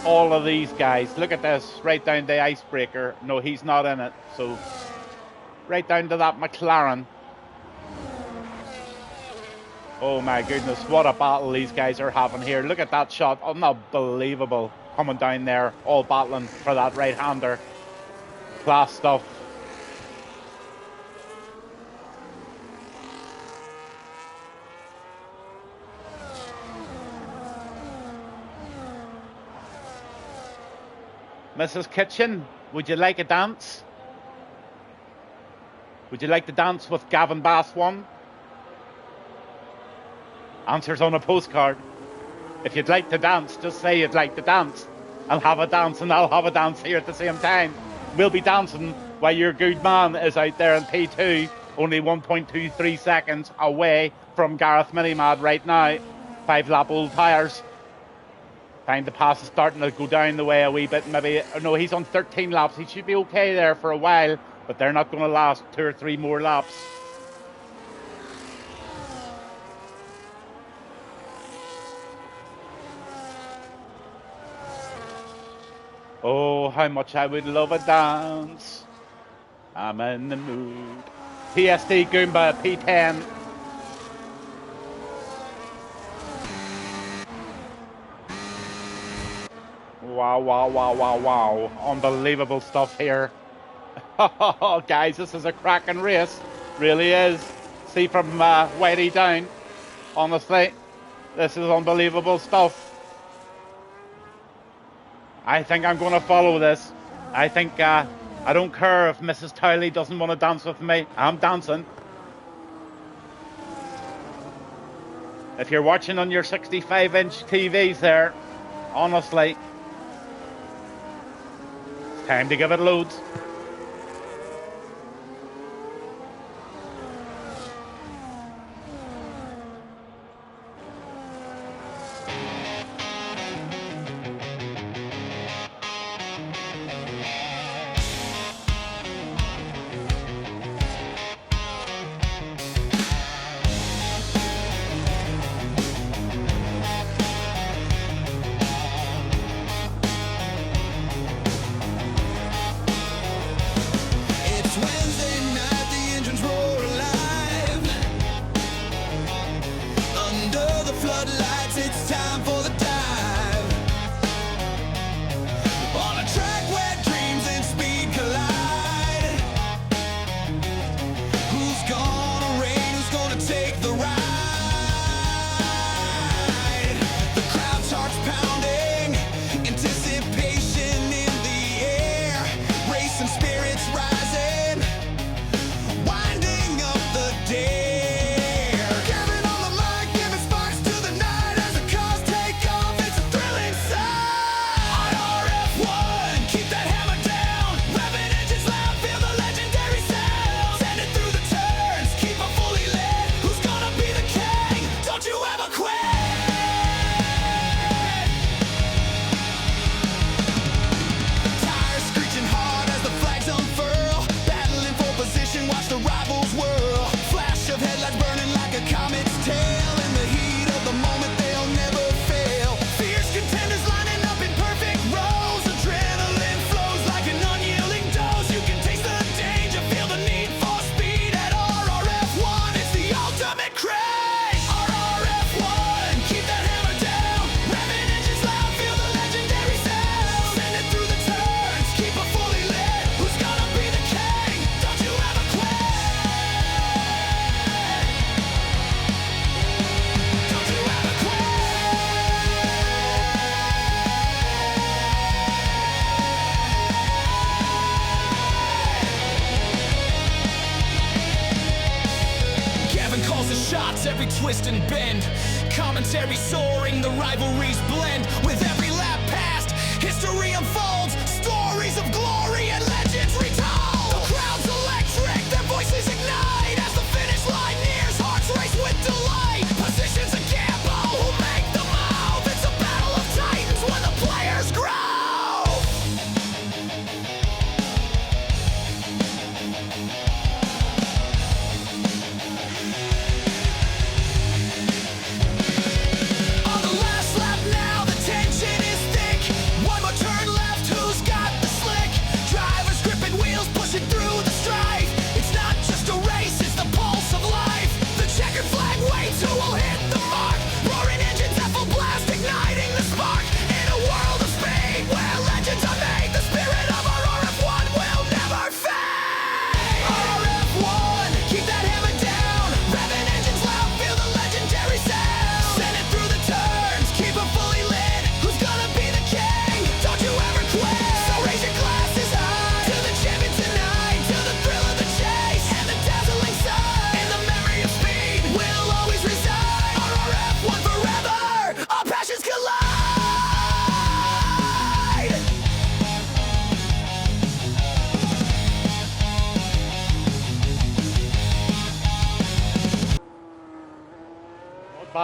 all of these guys. Look at this, right down the icebreaker. No, he's not in it. So right down to that McLaren. Oh my goodness, what a battle these guys are having here. Look at that shot, unbelievable. Coming down there, all battling for that right-hander. Class stuff. Mrs. Kitchen, would you like a dance? Would you like to dance with Gavin Bass 1? Answers on a postcard. If you'd like to dance, just say you'd like to dance. I'll have a dance and I'll have a dance here at the same time. We'll be dancing while your good man is out there in P2, only 1.23 seconds away from Gareth Minimad right now. 5-lap old tyres. Find the pass is starting to go down the way a wee bit. Maybe, no, he's on 13 laps. He should be okay there for a while, but they're not going to last 2 or 3 more laps. Oh, how much I would love a dance. I'm in the mood. PSD Goomba, P10. Wow, wow, wow, wow, wow. Unbelievable stuff here. Guys, this is a cracking race. Really is. See from Whitey down. Honestly, this is unbelievable stuff. I think I'm going to follow this. I think I don't care if Mrs. Towley doesn't want to dance with me. I'm dancing. If you're watching on your 65-inch TVs there, honestly, it's time to give it loads. Every twist and bend, commentary soaring, the rivalries blend. With every lap passed, history unfolds, stories of glory and legends retold. The crowd's electric, their voices ignite as the finish line nears, hearts race with delight. Positions a gamble, who make the move. It's a battle of titans when the players grow. On the last lap now, the tension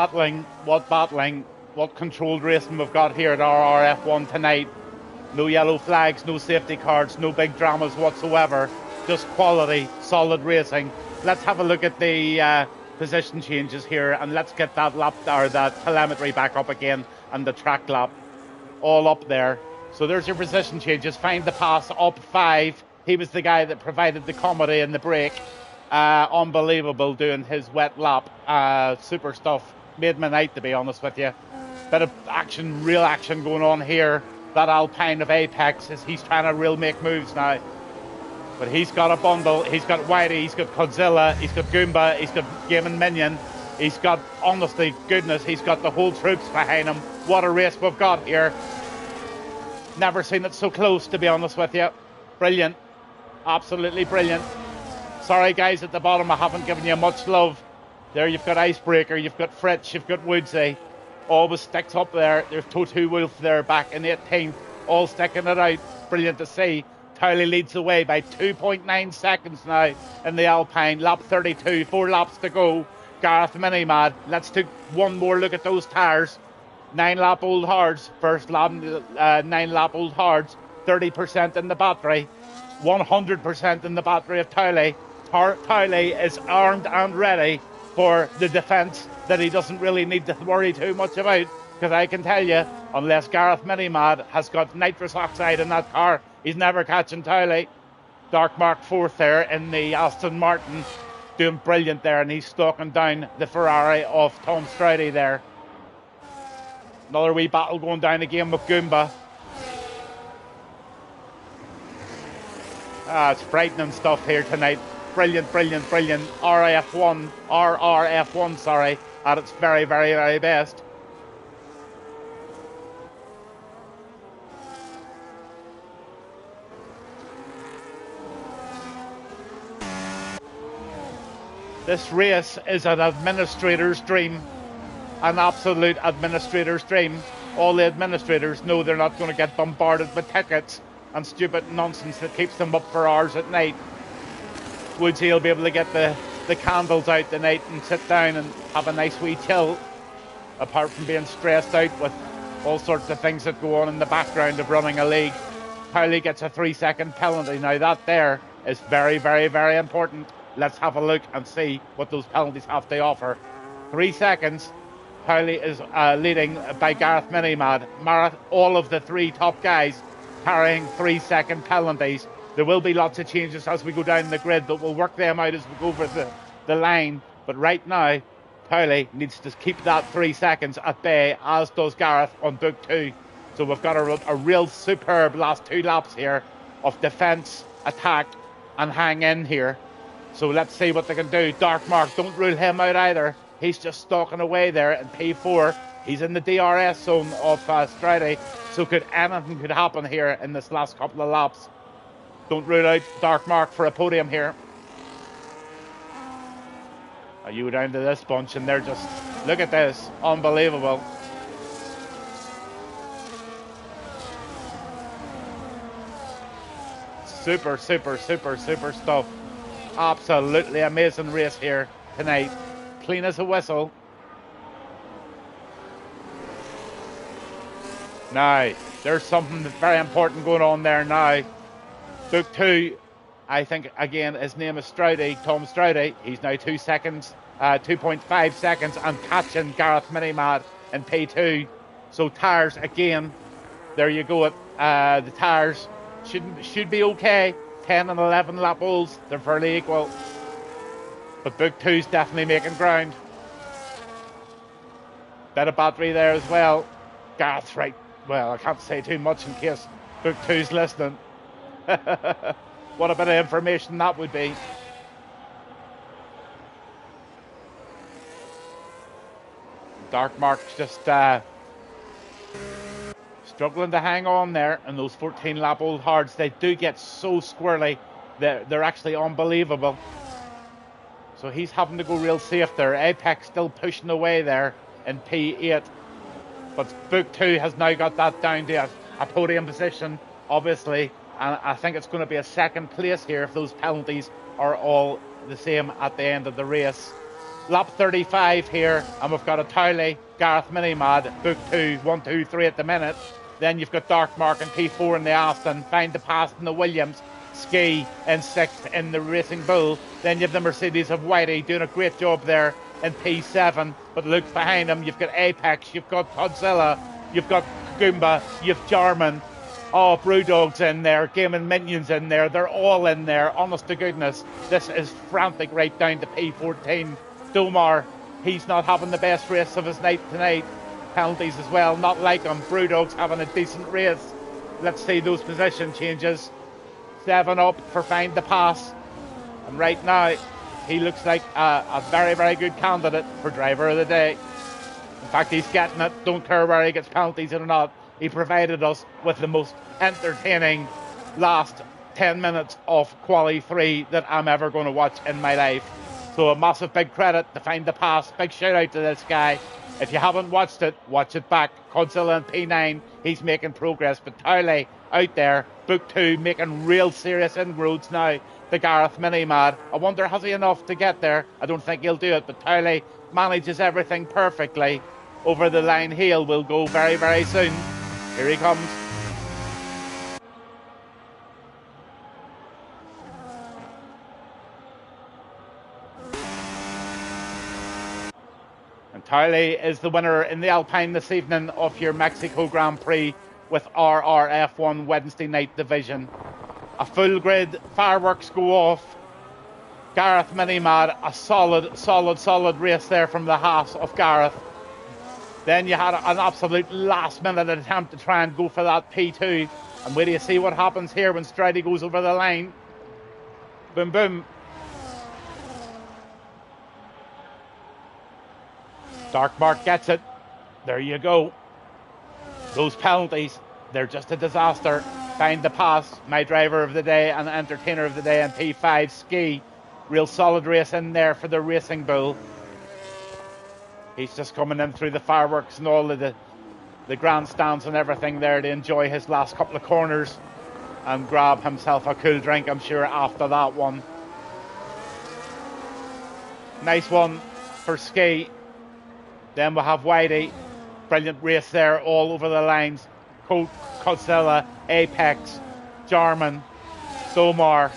battling, what controlled racing we've got here at RRF1 tonight. No yellow flags, no safety cards, no big dramas whatsoever. Just quality, solid racing. Let's have a look at the position changes here, and let's get that lap or that telemetry back up again, and the track lap all up there. So there's your position changes. Find the pass up 5. He was the guy that provided the comedy and the break. Unbelievable doing his wet lap. Super stuff. Made my night, to be honest with you. Bit of action, real action going on here. That Alpine of Apex is he's trying to real make moves now. But he's got a bundle. He's got Whitey, he's got Godzilla, he's got Goomba, he's got Game & Minion. He's got, honestly, goodness, he's got the whole troops behind him. What a race we've got here. Never seen it so close, to be honest with you. Brilliant. Absolutely brilliant. Sorry, guys, at the bottom, I haven't given you much love. There you've got Icebreaker, you've got Fritz, you've got Woodsy. Always sticks up there. There's Totu Wolf there back in 18th. All sticking it out. Brilliant to see. Towley leads the way by 2.9 seconds now in the Alpine. Lap 32, 4 laps to go. Gareth Minimad. Let's take one more look at those tyres. 9-lap-old hards. First lap, 9-lap-old hards. 30% in the battery. 100% in the battery of Towley. Towley is armed and ready for the defence that he doesn't really need to worry too much about, because I can tell you, unless Gareth Minimad has got nitrous oxide in that car, he's never catching Towley. Dark Mark 4th there in the Aston Martin, doing brilliant there, and he's stalking down the Ferrari of Tom Stroudy there. Another wee battle going down again with Goomba. It's frightening stuff here tonight. Brilliant, brilliant, brilliant. RRF1, sorry, at its very, very, very best. This race is an administrator's dream, an absolute administrator's dream. All the administrators know they're not going to get bombarded with tickets and stupid nonsense that keeps them up for hours at night. Woodsy will be able to get the candles out tonight and sit down and have a nice wee chill, apart from being stressed out with all sorts of things that go on in the background of running a league. Towley gets a 3-second penalty. Now that there is very, very, very important. Let's have a look and see what those penalties have to offer. 3 seconds. Towley is leading by Gareth Minimad. All of the 3 top guys carrying 3-second penalties. There will be lots of changes as we go down the grid, but we'll work them out as we go over the line. But right now, Towley needs to keep that 3 seconds at bay, as does Gareth on book 2. So we've got a real superb last 2 laps here of defence, attack, and hang in here. So let's see what they can do. Dark Mark, don't rule him out either. He's just stalking away there in P4. He's in the DRS zone of Stroudy. So anything could happen here in this last couple of laps. Don't rule out Dark Mark for a podium here. You down to this bunch and they're just, look at this, unbelievable. Super, super, super, super stuff. Absolutely amazing race here tonight. Clean as a whistle. Now, there's something very important going on there now. Book 2, I think, again, his name is Stroudy, Tom Stroudy. He's now 2 seconds, 2.5 seconds, and catching Gareth Minimad in P2. So tyres, again, there you go. The tyres should be okay. 10 and 11 lap olds, they're fairly equal. But Book 2's definitely making ground. Bit of battery there as well. Gareth's right. Well, I can't say too much in case Book 2's listening. What a bit of information that would be. Dark Mark's just struggling to hang on there, and those 14 lap old hards, they do get so squirrely. They're actually unbelievable. So he's having to go real safe there. Apex still pushing away there in P8. But Book 2 has now got that down to a podium position, obviously. And I think it's going to be a second place here if those penalties are all the same at the end of the race. Lap 35 here, and we've got a Towley, Gareth Minimad, Book 2, 1, 2, 3 at the minute. Then you've got Dark Mark and P4 in the Aston, Find the Pass in the Williams, Ski in 6th in the Racing Bull. Then you have the Mercedes of Whitey doing a great job there in P7. But look behind him, you've got Apex, you've got Godzilla, you've got Goomba, you've Jarman. Oh, Brewdog's in there, Gaming Minions in there, they're all in there, honest to goodness. This is frantic right down to P14. Domar, he's not having the best race of his night tonight. Penalties as well, not like him. Brewdog's having a decent race. Let's see those position changes. 7 up for Find the Pass. And right now, he looks like a very, very good candidate for driver of the day. In fact, he's getting it. Don't care where he gets penalties or not. He provided us with the most entertaining last 10 minutes of Quali 3 that I'm ever going to watch in my life. So a massive big credit to Find the Pass. Big shout out to this guy. If you haven't watched it, watch it back. Godzilla and P9, he's making progress. But Towley out there, Book 2, making real serious inroads now. The Gareth Minimad. I wonder, has he enough to get there? I don't think he'll do it, but Towley manages everything perfectly. Over the line, heel will go very, very soon. Here he comes. And Towley is the winner in the Alpine this evening of your Mexico Grand Prix with RRF1 Wednesday night division. A full grid, fireworks go off. Gareth Minimad, a solid race there from the Haas of Gareth. Then you had an absolute last-minute attempt to try and go for that P2. And wait till you see what happens here when Stridey goes over the line. Boom, boom. Dark Mark gets it. There you go. Those penalties, they're just a disaster. Find the Pass, my driver of the day and entertainer of the day, and P5 Ski. Real solid race in there for the Racing Bull. He's just coming in through the fireworks and all of the grandstands and everything there to enjoy his last couple of corners and grab himself a cool drink, I'm sure, after that one. Nice one for Ski. Then we'll have Whitey. Brilliant race there, all over the lines. Godzilla, Apex, Jarman, Somar.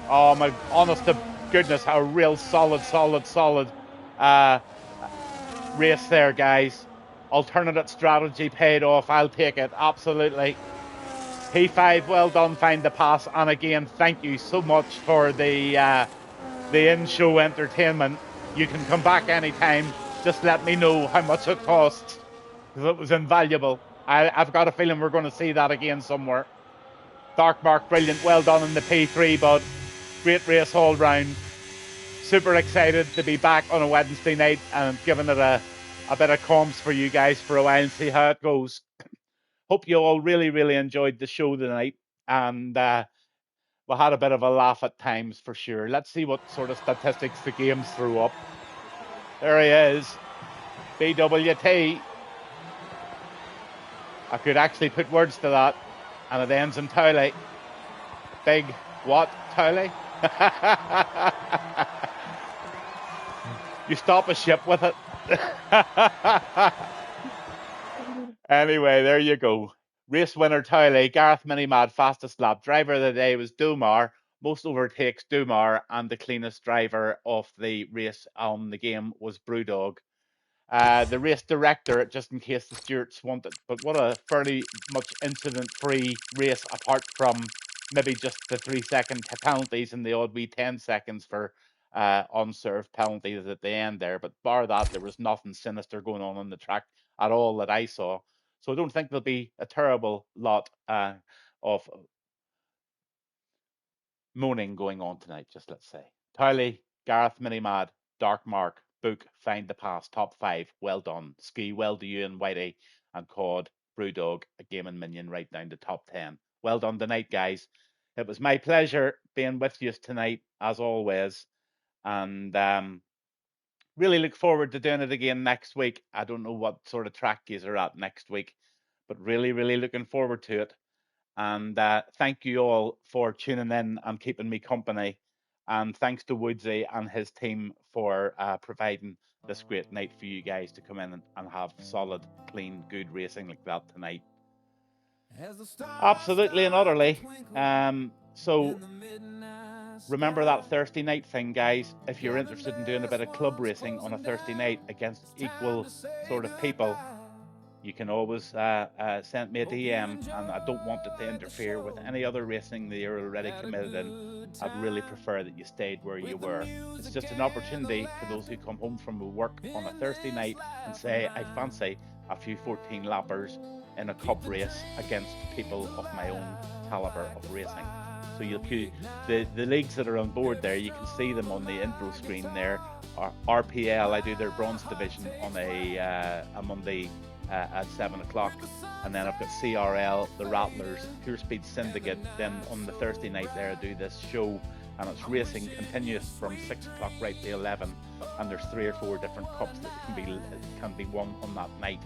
Oh my, honest to goodness, a real solid race there, guys. Alternate strategy paid off. I'll take it, absolutely. P5, well done, Find the Pass. And again, thank you so much for the in-show entertainment. You can come back anytime. Just let me know how much it costs, because it was invaluable. I've got a feeling we're going to see that again somewhere. Dark Mark, brilliant. Well done in the P3, bud. Great race all round. Super excited to be back on a Wednesday night and giving it a bit of comms for you guys for a while and see how it goes. Hope you all really enjoyed the show tonight, and we had a bit of a laugh at times for sure. Let's see what sort of statistics the games threw up. There he is, BWT. I could actually put words to that, and it ends in Towley. Big what, Towley? You stop a ship with it. Anyway, there you go. Race winner Towley, Gareth Minimad, fastest lap. Driver of the day was Dumar. Most overtakes Dumar, and the cleanest driver of the race on the game was Brewdog. The race director, just in case the stewards want it, but what a fairly much incident-free race, apart from maybe just the 3-second penalties and the odd wee 10 seconds for unserved penalties at the end there. But bar that, there was nothing sinister going on the track at all that I saw. So I don't think there'll be a terrible lot of moaning going on tonight, just let's say. Towley, Gareth Minimad, Dark Mark, Book, Find the Pass, top 5, well done. Ski, well to you and Whitey, and Cod, Brewdog, a Gaming Minion right down to top 10. Well done tonight, guys. It was my pleasure being with you tonight, as always, and really look forward to doing it again next week. I don't know what sort of track you are at next week, but really looking forward to it. And thank you all for tuning in and keeping me company And thanks to Woodsy and his team for providing this great night for you guys to come in and have solid, clean, good racing like that tonight. Absolutely and utterly. So remember that Thursday night thing, guys. If you're interested in doing a bit of club racing on a Thursday night against equal sort of people, you can always send me a DM, and I don't want it to interfere with any other racing that you're already committed in. I'd really prefer that you stayed where you were. It's just an opportunity for those who come home from work on a Thursday night and say, I fancy a few 14 lappers in a cup race against people of my own caliber of racing. So the leagues that are on board there, you can see them on the intro screen there. RPL, I do their bronze division on a Monday at 7 o'clock, and then I've got CRL, the Rattlers, Pure Speed Syndicate. Then on the Thursday night there, I do this show, and it's racing continuous from 6 o'clock right to 11, and there's 3 or 4 different cups that can be won on that night.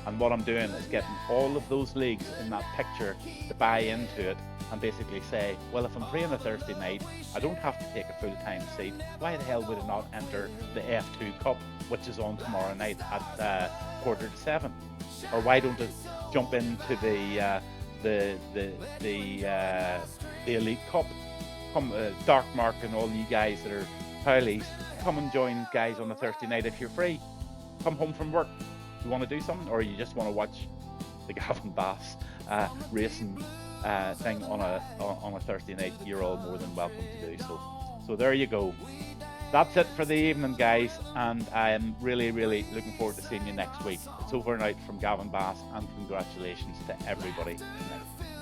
And what I'm doing is getting all of those leagues in that picture to buy into it and basically say, well, if I'm playing a Thursday night, I don't have to take a full-time seat. Why the hell would I not enter the F2 Cup, which is on tomorrow night at 6:45? Or why don't I jump into the Elite Cup? Come, Dark Mark and all you guys that are Howleys, come and join guys on a Thursday night if you're free. Come home from work. You want to do something, or you just want to watch the Gavin Bass racing thing on a Thursday night? You're all more than welcome to do so. So there you go. That's it for the evening, guys, and I am really, really looking forward to seeing you next week. It's over and out from Gavin Bass, and congratulations to everybody tonight.